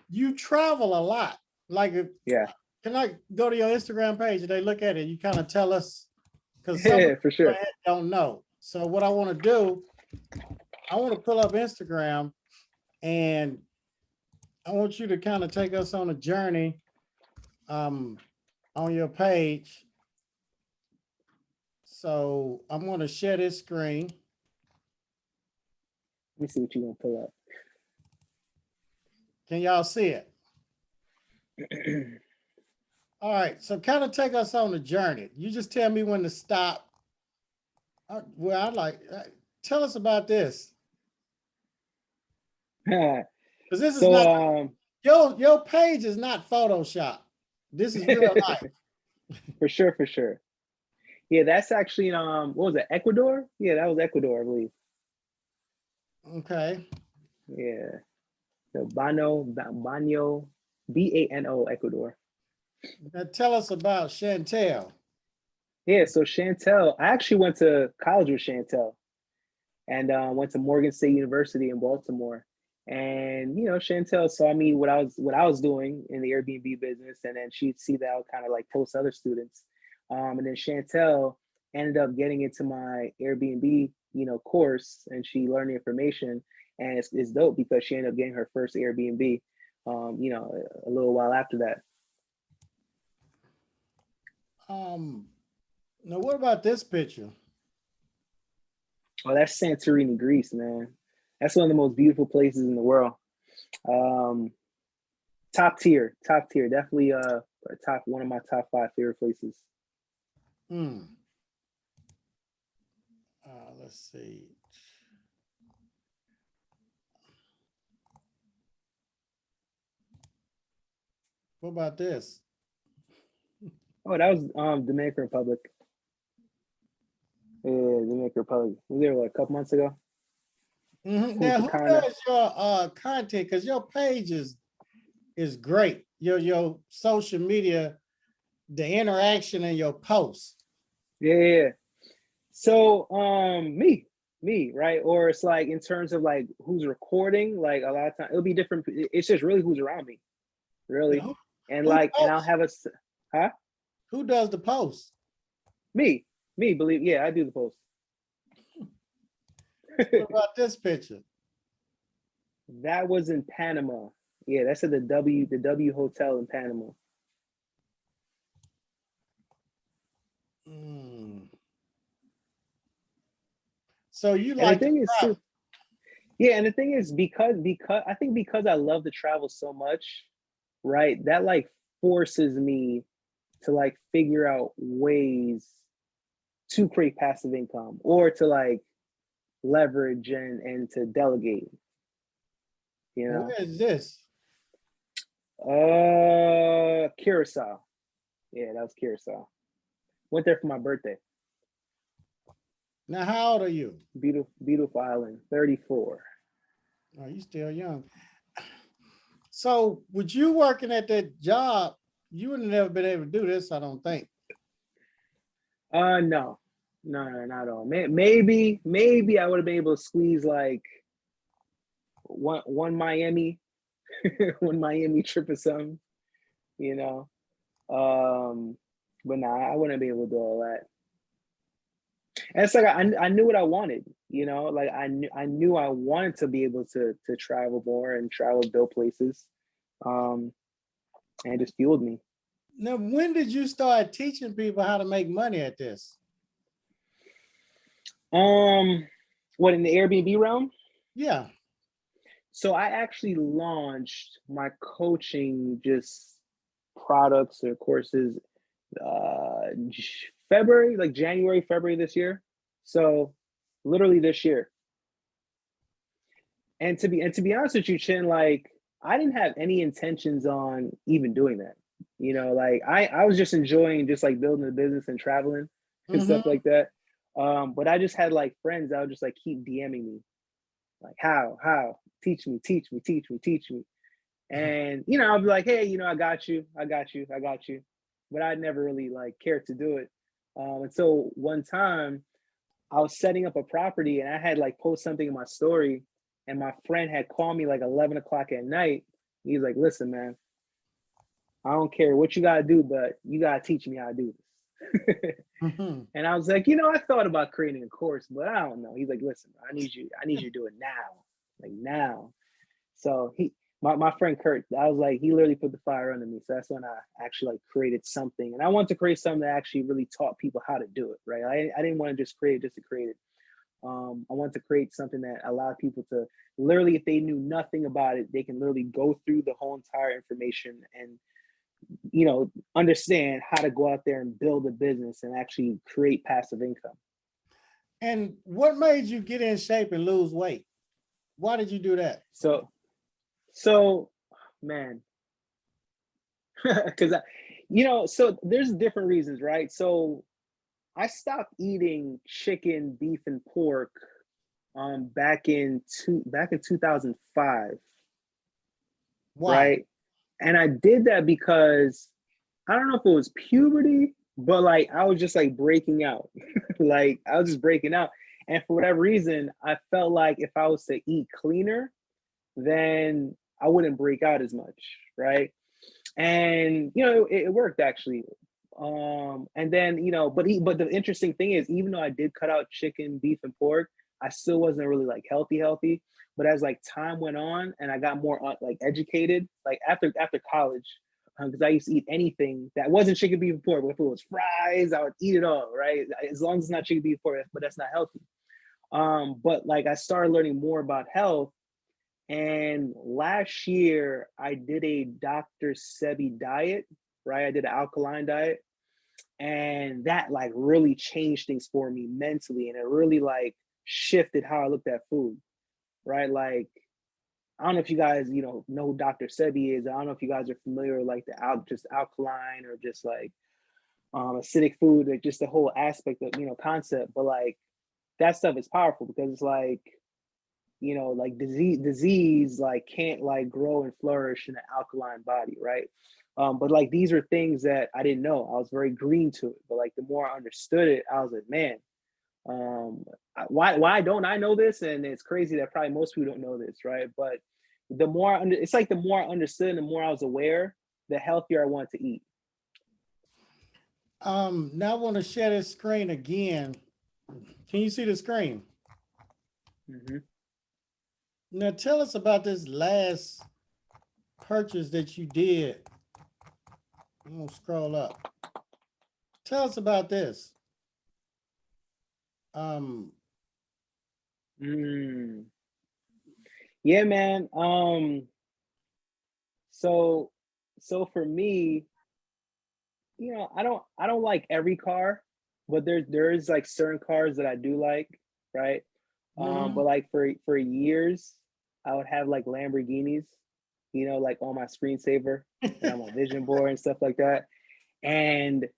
Speaker 1: you travel a lot. Like,
Speaker 2: Yeah,
Speaker 1: can I go to your Instagram page and they look at it? You kind of tell us because some
Speaker 2: yeah, for
Speaker 1: people
Speaker 2: sure.
Speaker 1: don't know. So what I want to do, I want to pull up Instagram and I want you to kind of take us on a journey um, on your page. So I'm going to share this screen.
Speaker 2: Let me see what you're gonna pull
Speaker 1: Can y'all see it?
Speaker 2: up.
Speaker 1: All right. So kind of take us on the journey. You just tell me when to stop. Well, tell us about this because this is
Speaker 2: so
Speaker 1: not your page is not Photoshop. This is real life.
Speaker 2: for sure, for sure. Yeah, that's actually what was it, Ecuador? Yeah, that was Ecuador, I believe.
Speaker 1: Okay.
Speaker 2: Yeah. The Bano, Bano, Ecuador.
Speaker 1: Now tell us about Chantel.
Speaker 2: Yeah, so Chantel, I actually went to college with Chantel and went to Morgan State University in Baltimore. And Chantel saw me what I was doing in the Airbnb business, and then she'd see that I would kind of like post other students. And then Chantel ended up getting into my Airbnb, course, and she learned the information. And it's dope because she ended up getting her first Airbnb, a little while after that.
Speaker 1: Um, Now what about this picture?
Speaker 2: Oh, that's Santorini, Greece, man. That's one of the most beautiful places in the world. Um, top tier, definitely top one of my top 5 favorite places.
Speaker 1: Hmm. Let's see. What about this?
Speaker 2: Oh, that was Dominican Republic. Yeah, Dominican Republic. We were there what, a couple months ago.
Speaker 1: Now,
Speaker 2: Punta
Speaker 1: who
Speaker 2: Cana.
Speaker 1: does your content? Because your page is great. Your social media, the interaction in your posts.
Speaker 2: Yeah, yeah, yeah. So me, right? Or it's like in terms of like who's recording, like a lot of times it'll be different. It's just really who's around me,
Speaker 1: Now,
Speaker 2: really. And
Speaker 1: who
Speaker 2: like, and I'll
Speaker 1: posts?
Speaker 2: have huh?
Speaker 1: Who does the posts?
Speaker 2: Me, yeah, I do the post.
Speaker 1: What about this picture?
Speaker 2: That was in Panama. Yeah, that's at the W Hotel in Panama.
Speaker 1: So you
Speaker 2: And
Speaker 1: like
Speaker 2: the
Speaker 1: to
Speaker 2: thing is
Speaker 1: travel.
Speaker 2: too, yeah, and the thing is because I think because I love to travel so much, right? That like forces me to like figure out ways to create passive income or to like leverage and to delegate, you
Speaker 1: Where
Speaker 2: know.
Speaker 1: is this?
Speaker 2: Curacao. Yeah, that was Curacao. Went there for my birthday.
Speaker 1: Now, how old are you?
Speaker 2: Beautiful island, 34.
Speaker 1: Oh, you still young. So with you working at that job, you would have never been able to do this, I don't think.
Speaker 2: No, not at all. Maybe I would have been able to squeeze like one Miami, one Miami trip or something, you know. But nah, I wouldn't be able to do all that. And it's like I knew what I wanted, you know, like I knew I wanted to be able to travel more and travel, build places, and it just fueled me.
Speaker 1: Now, when did you start teaching people how to make money at this?
Speaker 2: What, in the Airbnb realm?
Speaker 1: Yeah.
Speaker 2: So I actually launched my coaching just products or courses February, like January, February this year. So literally this year. And to be honest with you, Chin, like I didn't have any intentions on even doing that. You know, like I was just enjoying just like building a business and traveling and stuff like that. But I just had like friends that would just like keep DMing me, like how teach me. And you know, I'd be like, hey, you know, I got you. But I never really like cared to do it. Until one time I was setting up a property and I had like post something in my story, and my friend had called me like 11 o'clock at night. He's like, listen, man, I don't care what you gotta do, but you gotta teach me how to do this. And I was like, you know, I thought about creating a course, but I don't know. He's like, listen, I need you to do it now, like now. So my friend Kurt, I was like, he literally put the fire under me. So that's when I actually like created something, and I wanted to create something that actually really taught people how to do it. Right? I didn't want to just create it just to create it. I wanted to create something that allowed people to literally, if they knew nothing about it, they can literally go through the whole entire information and, you know, understand how to go out there and build a business and actually create passive income.
Speaker 1: And what made you get in shape and lose weight? Why did you do that?
Speaker 2: So man, because you know, so there's different reasons, right? So I stopped eating chicken, beef, and pork back in 2005.
Speaker 1: Why?
Speaker 2: Right? And I did that because I don't know if it was puberty, but like I was just like breaking out. Like I was just breaking out. And for whatever reason, I felt like if I was to eat cleaner, then I wouldn't break out as much, right? And you know, it worked actually. And then you know, but the interesting thing is, even though I did cut out chicken, beef, and pork, I still wasn't really like healthy. But as like time went on, and I got more like educated, like after college, because I used to eat anything that wasn't chicken, beef, and pork. But if it was fries, I would eat it all, right? As long as it's not chicken, beef, pork, but that's not healthy. But like I started learning more about health. And last year, I did a Dr. Sebi diet, right? I did an alkaline diet. And that like really changed things for me mentally. And it really like shifted how I looked at food, right? Like, I don't know if you guys, you know who Dr. Sebi is. I don't know if you guys are familiar with like just alkaline or just like acidic food, like just the whole aspect of, you know, concept. But like that stuff is powerful because it's like, you know, like disease like can't like grow and flourish in an alkaline body, right? But like these are things that I didn't know. I was very green to it, but like the more I understood it, I was like, man, why don't I know this? And it's crazy that probably most people don't know this, right? But the more it's like the more I understood and the more I was aware, the healthier I wanted to eat.
Speaker 1: Now I want to share this screen again. Can you see the screen?
Speaker 2: Mm-hmm.
Speaker 1: Now tell us about this last purchase that you did. I'm gonna scroll up. Tell us about this.
Speaker 2: Yeah, man. So for me, I don't like every car, but there is like certain cars that I do like, right? But like for years, I would have like Lamborghinis, like on my screensaver and on my vision board and stuff like that. And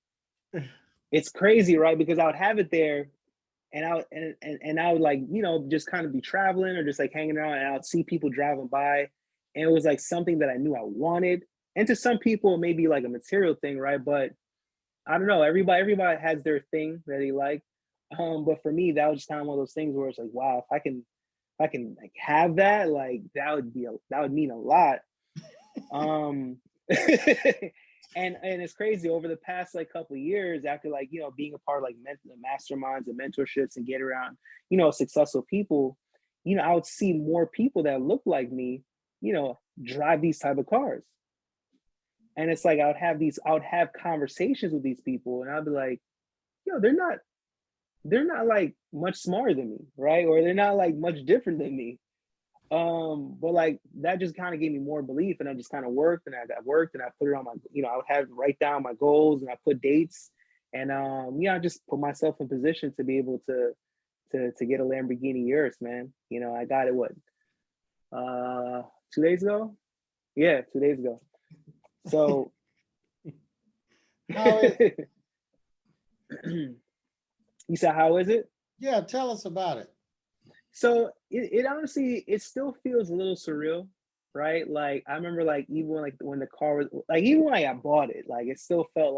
Speaker 2: it's crazy, right? Because I would have it there and I would like, just kind of be traveling or just like hanging around and I would see people driving by. And it was like something that I knew I wanted. And to some people, it may be like a material thing, right? But I don't know. Everybody has their thing that they like. But for me, that was just kind of one of those things where it's like, wow, if I can like have that, like that would mean a lot. And it's crazy over the past like couple of years after like being a part of like masterminds and mentorships and get around successful people, I would see more people that look like me drive these type of cars. And it's like I would have conversations with these people and I'd be like, they're not like much smarter than me, right? Or they're not like much different than me. But like that just kind of gave me more belief and I just kind of worked and I put it on my, I would have write down my goals and I put dates and I just put myself in position to be able to get a Lamborghini Urus, man. I got it 2 days ago? Yeah, 2 days ago. So
Speaker 1: How is,
Speaker 2: you said how is it?
Speaker 1: yeah, tell us about it.
Speaker 2: So it honestly, it still feels a little surreal, right? Like I remember like even when the car was like even when I bought it, like it still felt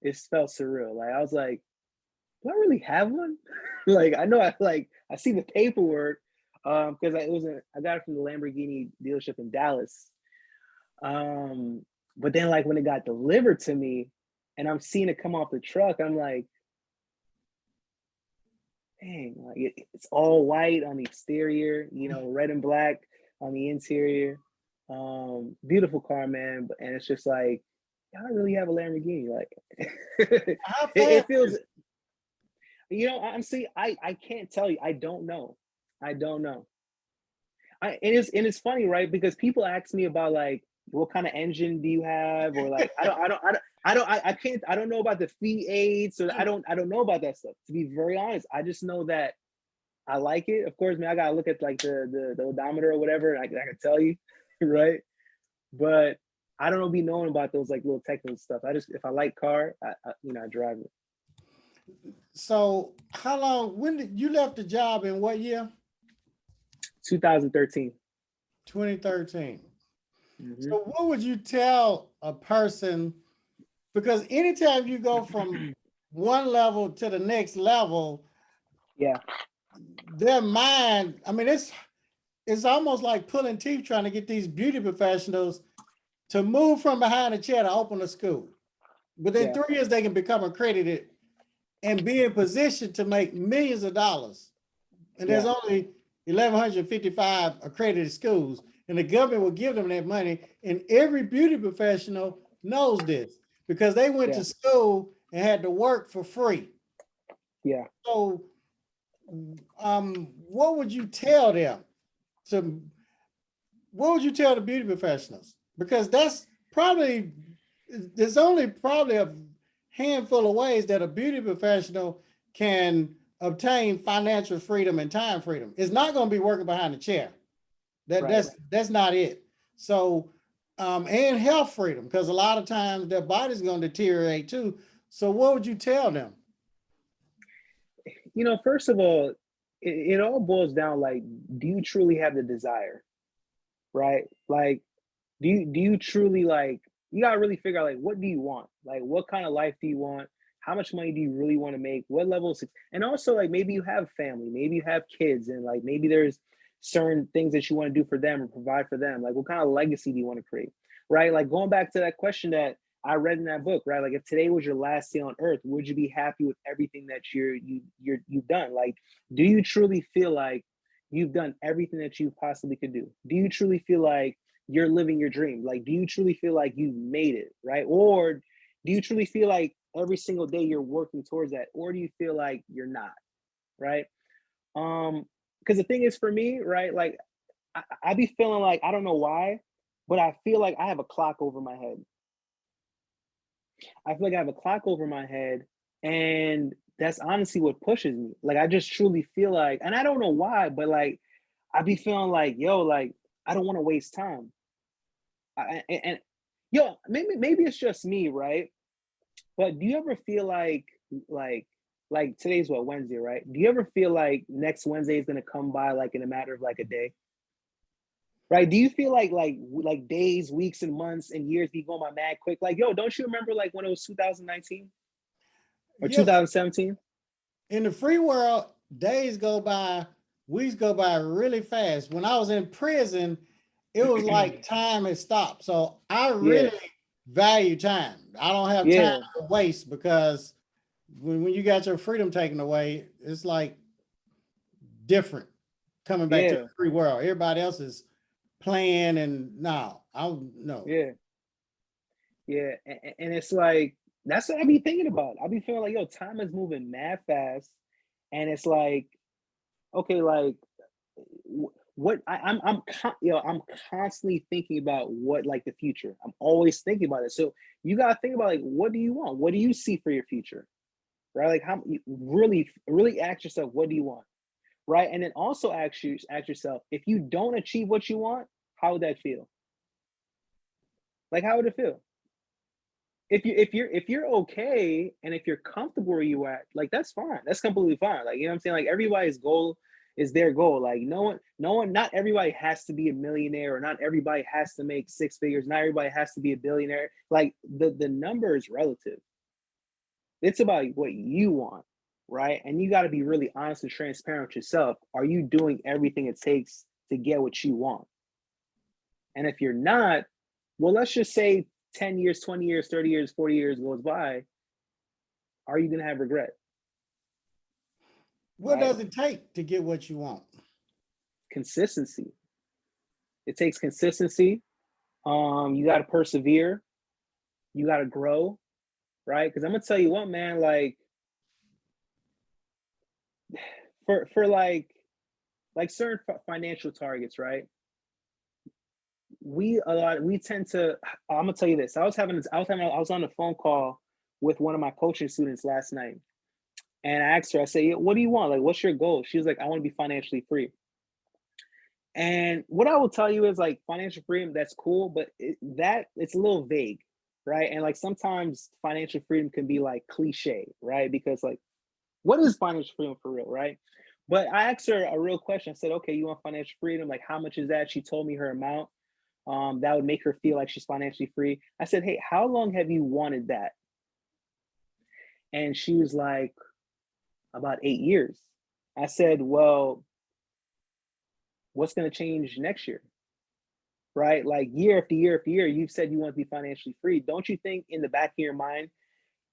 Speaker 2: surreal. Like I was like, do I really have one? Like I know I see the paperwork because I got it from the Lamborghini dealership in Dallas. But then like when it got delivered to me and I'm seeing it come off the truck, I'm like, dang, like it's all white on the exterior, red and black on the interior. Beautiful car, man. And it's just like, I really have a Lamborghini. Like
Speaker 1: How fast
Speaker 2: it feels, honestly, I can't tell you. I don't know. And it's funny, right? Because people ask me about like what kind of engine do you have, or like I don't know about the V8, so I don't know about that stuff. To be very honest, I just know that I like it. Of course, man, I gotta look at like the odometer or whatever, and I can tell you, right? But I don't be knowing about those like little technical stuff. If I like car, I drive it.
Speaker 1: So how long, when did you left the job in what year?
Speaker 2: 2013.
Speaker 1: 2013.
Speaker 2: Mm-hmm.
Speaker 1: So what would you tell a person? Because anytime you go from one level to the next level,
Speaker 2: Yeah.
Speaker 1: their mind, I mean, it's almost like pulling teeth trying to get these beauty professionals to move from behind a chair to open a school. Within 3 years, they can become accredited and be in position to make millions of dollars. And there's only 1,155 accredited schools, and the government will give them that money. And every beauty professional knows this because they went to school and had to work for free.
Speaker 2: Yeah.
Speaker 1: So, what would you tell them? What would you tell the beauty professionals? Because there's only probably a handful of ways that a beauty professional can obtain financial freedom and time freedom. It's not going to be working behind a chair. That's not it. So, and health freedom, because a lot of times their body's going to deteriorate too. So what would you tell them?
Speaker 2: First of all, it all boils down like, do you truly have the desire? Right? Like, do you truly like, you gotta really figure out like, what do you want? Like, what kind of life do you want? How much money do you really want to make? What level of success? And also like, maybe you have family, maybe you have kids, and like, maybe there's certain things that you want to do for them or provide for them. Like, what kind of legacy do you want to create? Right? Like going back to that question that I read in that book, right? Like if today was your last day on earth, would you be happy with everything that you've done? Like, do you truly feel like you've done everything that you possibly could do? Do you truly feel like you're living your dream? Like, do you truly feel like you made it, right? Or do you truly feel like every single day you're working towards that? Or do you feel like you're not, right? Because the thing is for me, right? Like I be feeling like I don't know why, but I feel like I have a clock over my head. I feel like I have a clock over my head, and that's honestly what pushes me. Like I just truly feel like, and I don't know why, but like I be feeling like, yo, like I don't want to waste time. And yo, maybe it's just me, right? But do you ever feel like like today's what, Wednesday, right? Do you ever feel like next Wednesday is gonna come by like in a matter of like a day? Right? Do you feel like days, weeks, and months and years be going by mad quick? Like, yo, don't you remember like when it was 2019 or
Speaker 1: Yeah,
Speaker 2: 2017?
Speaker 1: in the free world, days go by, weeks go by really fast. When I was in prison, it was like time had stopped. So I
Speaker 2: Yeah,
Speaker 1: really value time. I don't have time
Speaker 2: yeah,
Speaker 1: to waste because when you got your freedom taken away, it's like different coming back to the
Speaker 2: yeah,
Speaker 1: free world. Everybody else is playing and no, no.
Speaker 2: yeah, yeah. And it's like that's what I be thinking about. I be feeling like, yo, time is moving mad fast, and it's like, okay, like what I'm constantly thinking about what like the future. I'm always thinking about it. So you gotta think about like, what do you want? What do you see for your future? Right? Like how you really ask yourself, what do you want? Right? And then also ask yourself, if you don't achieve what you want, how would that feel? Like how would it feel? If you're okay and if you're comfortable where you at, like that's fine. That's completely fine. Like you know what I'm saying? Like everybody's goal is their goal. Like no one, not everybody has to be a millionaire or not everybody has to make six figures. Not everybody has to be a billionaire. Like the number is relative. It's about what you want, right? And you got to be really honest and transparent with yourself. Are you doing everything it takes to get what you want? And if you're not, well, let's just say 10 years, 20 years, 30 years, 40 years goes by, are you going to have regret?
Speaker 1: What
Speaker 2: Right?
Speaker 1: does it take to get what you want?
Speaker 2: Consistency. It takes consistency. You got to persevere. You got to grow, right? Because I'm gonna tell you what, man. Like for like certain financial targets, right? We tend to. I'm gonna tell you this. I was on a phone call with one of my coaching students last night, and I asked her. I said, "What do you want? Like, what's your goal?" She was like, "I want to be financially free." And what I will tell you is like financial freedom, that's cool, but it's a little vague, right? And like sometimes financial freedom can be like cliche, right? Because like, what is financial freedom for real, right? But I asked her a real question. I said, okay, you want financial freedom? Like, how much is that? She told me her amount. That would make her feel like she's financially free. I said, hey, how long have you wanted that? And she was like, about 8 years. I said, well, what's going to change next year? Right? Like year after year after year, you've said you want to be financially free. Don't you think in the back of your mind,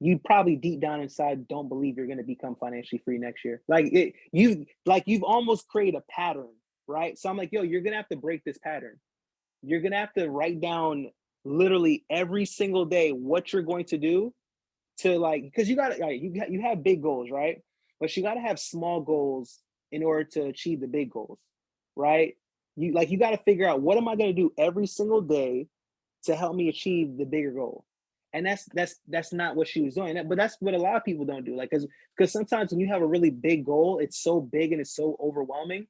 Speaker 2: you probably deep down inside don't believe you're going to become financially free next year? You've almost created a pattern, right? So I'm like, yo, you're going to have to break this pattern. You're going to have to write down literally every single day what you're going to do to like, because you got to, right, you have big goals, right? But you got to have small goals in order to achieve the big goals, right? You got to figure out, what am I going to do every single day to help me achieve the bigger goal? And that's not what she was doing. But that's what a lot of people don't do. Like, because sometimes when you have a really big goal, it's so big and it's so overwhelming,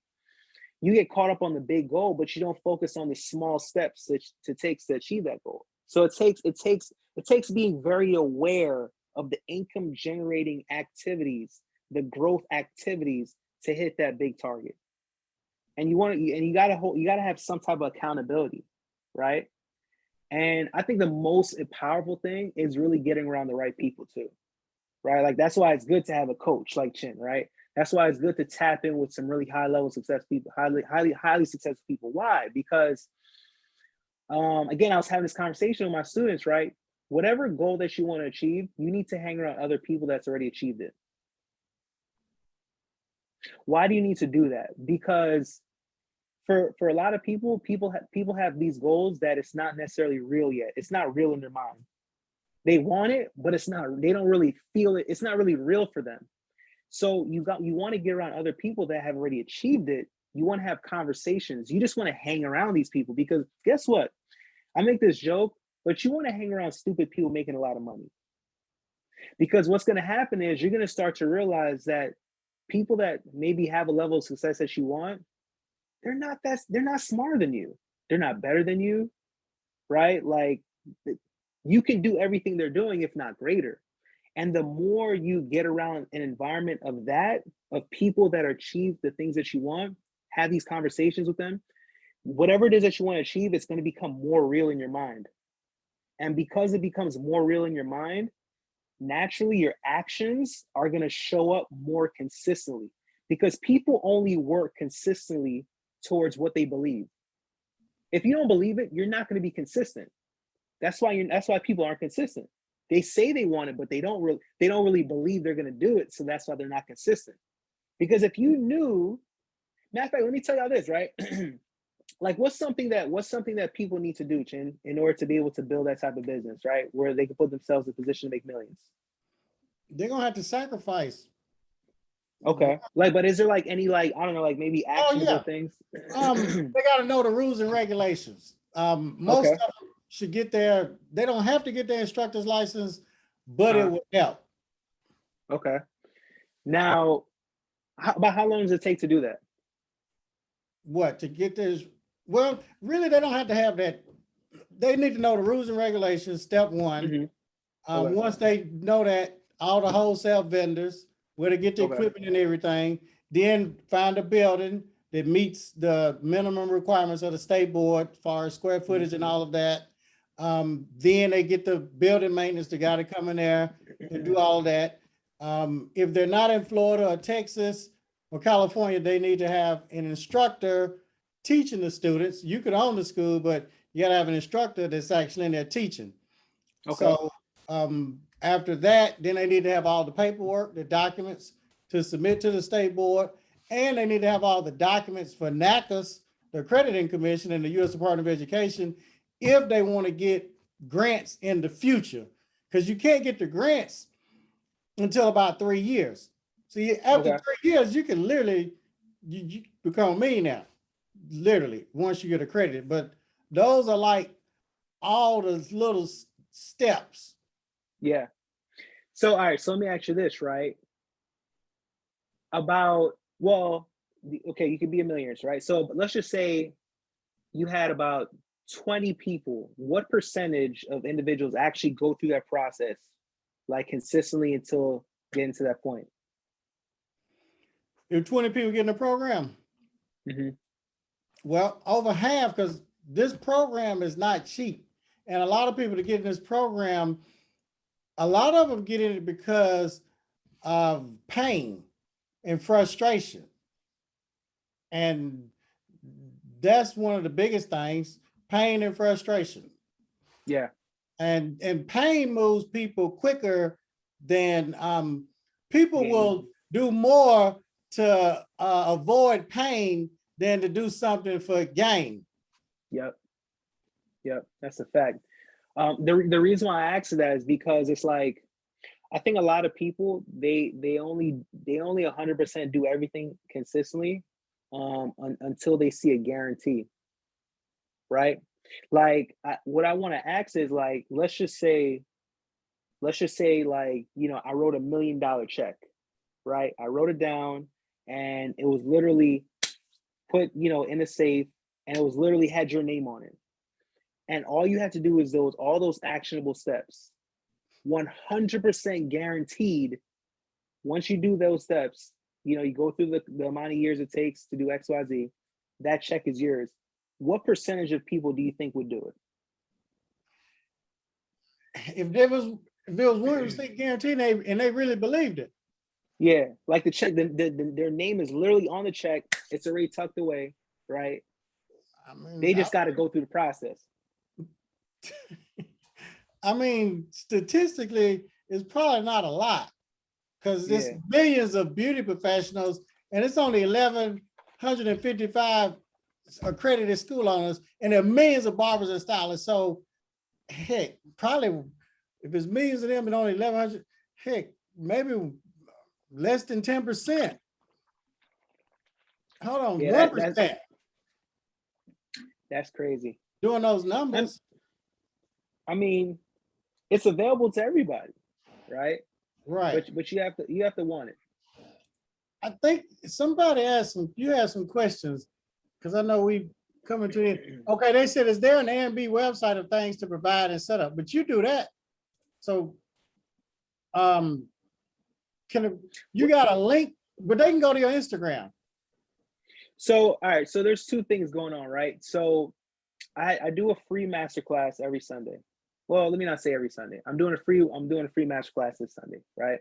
Speaker 2: you get caught up on the big goal, but you don't focus on the small steps that it takes to achieve that goal. So it takes being very aware of the income generating activities, the growth activities to hit that big target. And you gotta have some type of accountability, right? And I think the most powerful thing is really getting around the right people too, right? Like that's why it's good to have a coach like Chin, right? That's why it's good to tap in with some really high level success people, highly successful people. Why? Because again, I was having this conversation with my students, right? whatever goal that you want to achieve, you need to hang around other people that's already achieved it. Why do you need to do that? Because for a lot of people, people have these goals that it's not necessarily real yet. It's not real in their mind. They want it, but it's not. They don't really feel it. It's not really real for them. So you want to get around other people that have already achieved it. You want to have conversations. You just want to hang around these people because guess what? I make this joke, but you want to hang around stupid people making a lot of money. Because what's going to happen is you're going to start to realize that people that maybe have a level of success that you want, they're not smarter than you. They're not better than you, right? Like you can do everything they're doing, if not greater. And the more you get around an environment of that, of people that achieve the things that you want, have these conversations with them, whatever it is that you want to achieve, it's going to become more real in your mind. And because it becomes more real in your mind, naturally your actions are going to show up more consistently because people only work consistently towards what they believe. If you don't believe it, you're not going to be consistent. That's why people aren't consistent. They say they want it, but they don't really believe they're going to do it. So that's why they're not consistent. Because if you knew, matter of fact, let me tell y'all this, right? Like what's something that people need to do, Chin, in order to be able to build that type of business, right? Where they can put themselves in a position to make millions.
Speaker 1: They're gonna have to sacrifice.
Speaker 2: Okay. Like, but is there like any I don't know, like maybe actionable things?
Speaker 1: They got to know the rules and regulations. Most
Speaker 2: Okay.
Speaker 1: of them should get their. They don't have to get their instructor's license, but it will help.
Speaker 2: Okay. Now, about how long does it take to do that?
Speaker 1: What to get this? Well, really, they don't have to have that. They need to know the rules and regulations. Step one.
Speaker 2: Okay.
Speaker 1: Once they know that, all the wholesale vendors, where to get the equipment and everything, then find a building that meets the minimum requirements of the state board as far as square footage and all of that. Then they get the building maintenance, the guy to come in there and do all of that. If they're not in Florida or Texas or California, they need to have an instructor teaching the students. You could own the school, but you gotta have an instructor that's actually in there teaching.
Speaker 2: Okay.
Speaker 1: So after that, then they need to have all the paperwork, the documents to submit to the state board, and they need to have all the documents for NACAS, the Accrediting Commission, and the U.S. Department of Education, if they want to get grants in the future, because you can't get the grants until about 3 years. So after 3 years, you can literally you become a millionaire, literally, once you get accredited. But those are like all those little steps.
Speaker 2: Yeah. So, all right. So let me ask you this, right? You could be a millionaire, right? So let's just say you had about 20 people. What percentage of individuals actually go through that process, like consistently until getting to that point?
Speaker 1: If 20 people get in the program, well, over half, because this program is not cheap. And a lot of people that get in this program, a lot of them get in it because of pain and frustration. And that's one of the biggest things, pain and frustration.
Speaker 2: Yeah.
Speaker 1: And pain moves people quicker than people will do more to avoid pain than to do something for gain.
Speaker 2: Yep. That's a fact. The reason why I asked that is because it's like, I think a lot of people, they only 100% do everything consistently until they see a guarantee, right? Like what I want to ask is like, let's just say like, I wrote $1 million check, right? I wrote it down and it was literally put, in a safe, and it was literally had your name on it. And all you have to do is all those actionable steps. 100% guaranteed. Once you do those steps, you go through the amount of years it takes to do XYZ, that check is yours. What percentage of people do you think would do
Speaker 1: it? If there was 100% guaranteed and they really believed it.
Speaker 2: Yeah, like the check, their name is literally on the check. It's already tucked away, right? I mean, they just got to go through the process.
Speaker 1: I mean, statistically, it's probably not a lot because there's
Speaker 2: Yeah.
Speaker 1: millions of beauty professionals and it's only 1,155 accredited school owners, and there are millions of barbers and stylists. So, heck, probably if it's millions of them and only 1,100, heck, maybe less than 10%. Hold on,
Speaker 2: Yeah,
Speaker 1: 1%.
Speaker 2: That's crazy.
Speaker 1: Doing those numbers.
Speaker 2: I mean, it's available to everybody, right?
Speaker 1: Right.
Speaker 2: But you have to want it.
Speaker 1: I think somebody asked you had some questions because I know we coming to it. Okay, they said, is there an Airbnb website of things to provide and set up? But you do that. So you got a link, but they can go to your Instagram.
Speaker 2: So, all right, so there's two things going on, right? So I do a free masterclass every Sunday. Well, let me not say every Sunday. I'm doing a free masterclass this Sunday, right?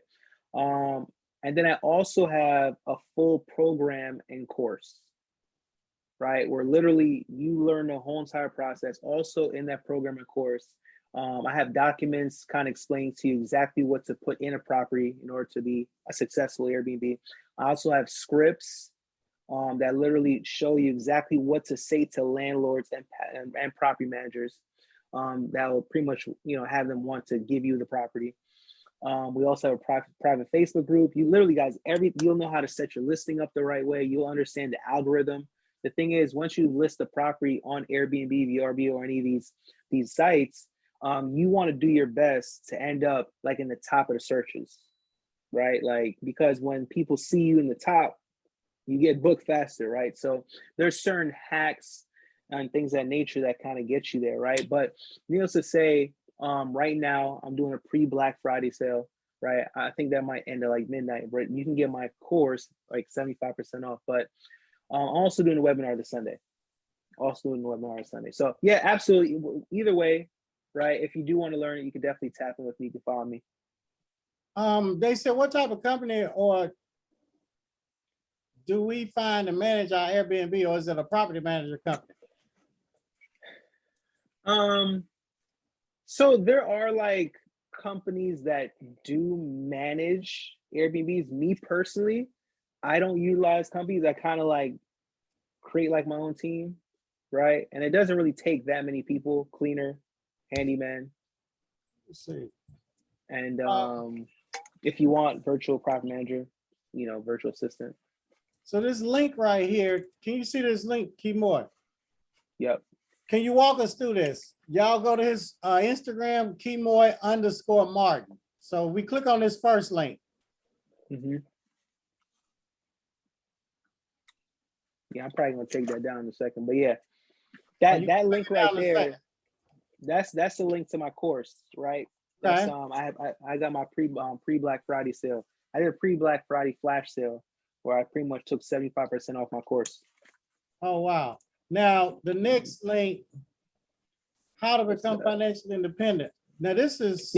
Speaker 2: And then I also have a full program and course, right? Where literally you learn the whole entire process. Also in that program and course, I have documents kind of explaining to you exactly what to put in a property in order to be a successful Airbnb. I also have scripts that literally show you exactly what to say to landlords and property managers that will pretty much, have them want to give you the property. We also have a private Facebook group. You literally, guys, you'll know how to set your listing up the right way. You'll understand the algorithm. The thing is, once you list the property on Airbnb, VRBO, or any of these sites, you want to do your best to end up like in the top of the searches, right? Like, because when people see you in the top, you get booked faster, right? So there's certain hacks and things of that nature that kind of get you there, right? But needless to say, right now I'm doing a pre-Black Friday sale, right? I think that might end at like midnight, but you can get my course like 75% off. But I'm also doing a webinar this Sunday. So yeah, absolutely. Either way, right? If you do want to learn it, you can definitely tap in with me. You can follow me.
Speaker 1: They said, what type of company or do we find to manage our Airbnb, or is it a property manager company?
Speaker 2: So there are like companies that do manage Airbnbs. Me personally, I don't utilize companies. I kind of like create like my own team, right? And it doesn't really take that many people: cleaner, handyman.
Speaker 1: Let's see.
Speaker 2: And if you want virtual property manager, virtual assistant.
Speaker 1: So this link right here, can you see this link, Kemoy?
Speaker 2: Yep.
Speaker 1: Can you walk us through this? Y'all go to his Instagram, Kemoy_Martin. So we click on this first link.
Speaker 2: Mm-hmm. Yeah, I'm probably gonna take that down in a second, but yeah, that link right there, that's the link to my course, right? That's I got my pre-Black Friday sale. I did a pre-Black Friday flash sale where I pretty much took 75% off my course.
Speaker 1: Oh wow! Now the next link, how to become financially independent. Now this is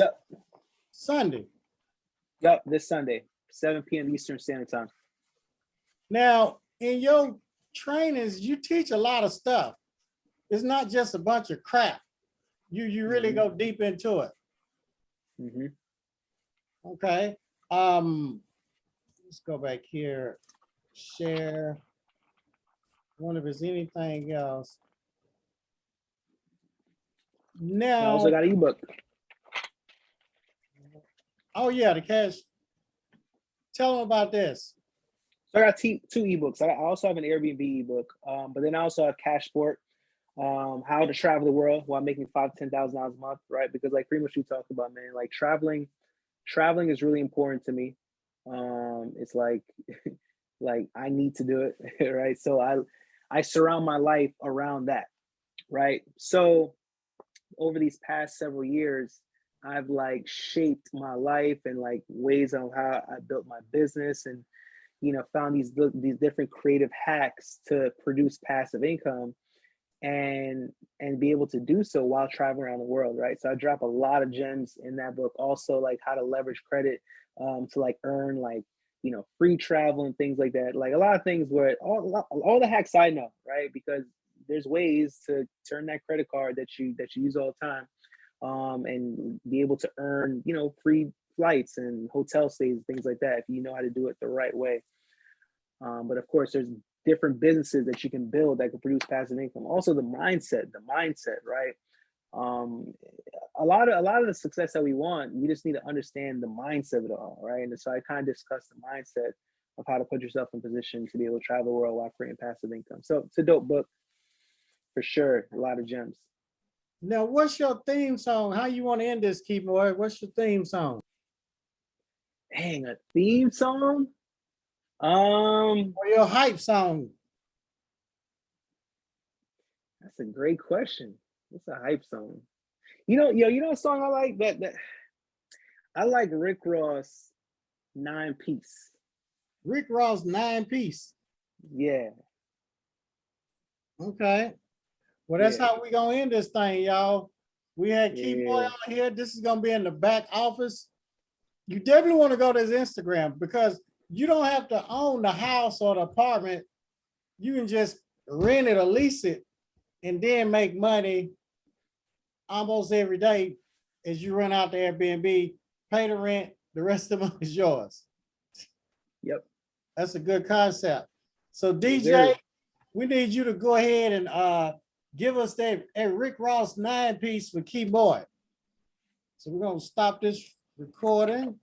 Speaker 1: Sunday.
Speaker 2: Yep, this Sunday, 7 p.m. Eastern Standard Time.
Speaker 1: Now in your trainings, you teach a lot of stuff. It's not just a bunch of crap. You really go deep into it.
Speaker 2: Mm-hmm.
Speaker 1: Okay. Let's go back here. Share. I wonder if there's anything else. Now,
Speaker 2: I also got an ebook.
Speaker 1: Oh yeah, the cash. Tell them about this.
Speaker 2: So I got two ebooks. I also have an Airbnb ebook, but then I also have Cashport, how to travel the world while making $5,000 to $10,000 a month, right? Because like pretty much we talked about, man, like traveling is really important to me. It's like like I need to do it, right? So I surround my life around that, right? So over these past several years, I've like shaped my life and like ways on how I built my business, and found these different creative hacks to produce passive income and be able to do so while traveling around the world, right? So I drop a lot of gems in that book. Also, like how to leverage credit to like earn like free travel and things like that. Like a lot of things where all the hacks I know, right? Because there's ways to turn that credit card that you use all the time and be able to earn, you know, free flights and hotel stays, things like that, if you know how to do it the right way. But of course, there's different businesses that you can build that can produce passive income. Also, the mindset, right? Um, a lot of the success that we want, we just need to understand the mindset of it all, right? And so I kind of discussed the mindset of how to put yourself in position to be able to travel the world while creating passive income. So it's a dope book for sure. A lot of gems.
Speaker 1: Now, what's your theme song? How you want to end this, Kemoy? What's your theme song?
Speaker 2: Dang, a theme song?
Speaker 1: Or your hype song?
Speaker 2: That's a great question. What's a hype song? You know a song I like that I like Rick Ross 9-piece.
Speaker 1: Rick Ross 9-piece.
Speaker 2: Yeah.
Speaker 1: Okay. Well, that's
Speaker 2: Yeah.
Speaker 1: how we gonna end this thing, y'all. We had Kemoy
Speaker 2: Yeah.
Speaker 1: on here. This is gonna be in the back office. You definitely want to go to his Instagram because you don't have to own the house or the apartment. You can just rent it or lease it and then make money almost every day as you run out the Airbnb, pay the rent, the rest of the money is yours.
Speaker 2: Yep.
Speaker 1: That's a good concept. So DJ,
Speaker 2: Yes,
Speaker 1: we need you to go ahead and give us that Rick Ross 9-piece for Kemoy. So we're gonna stop this recording.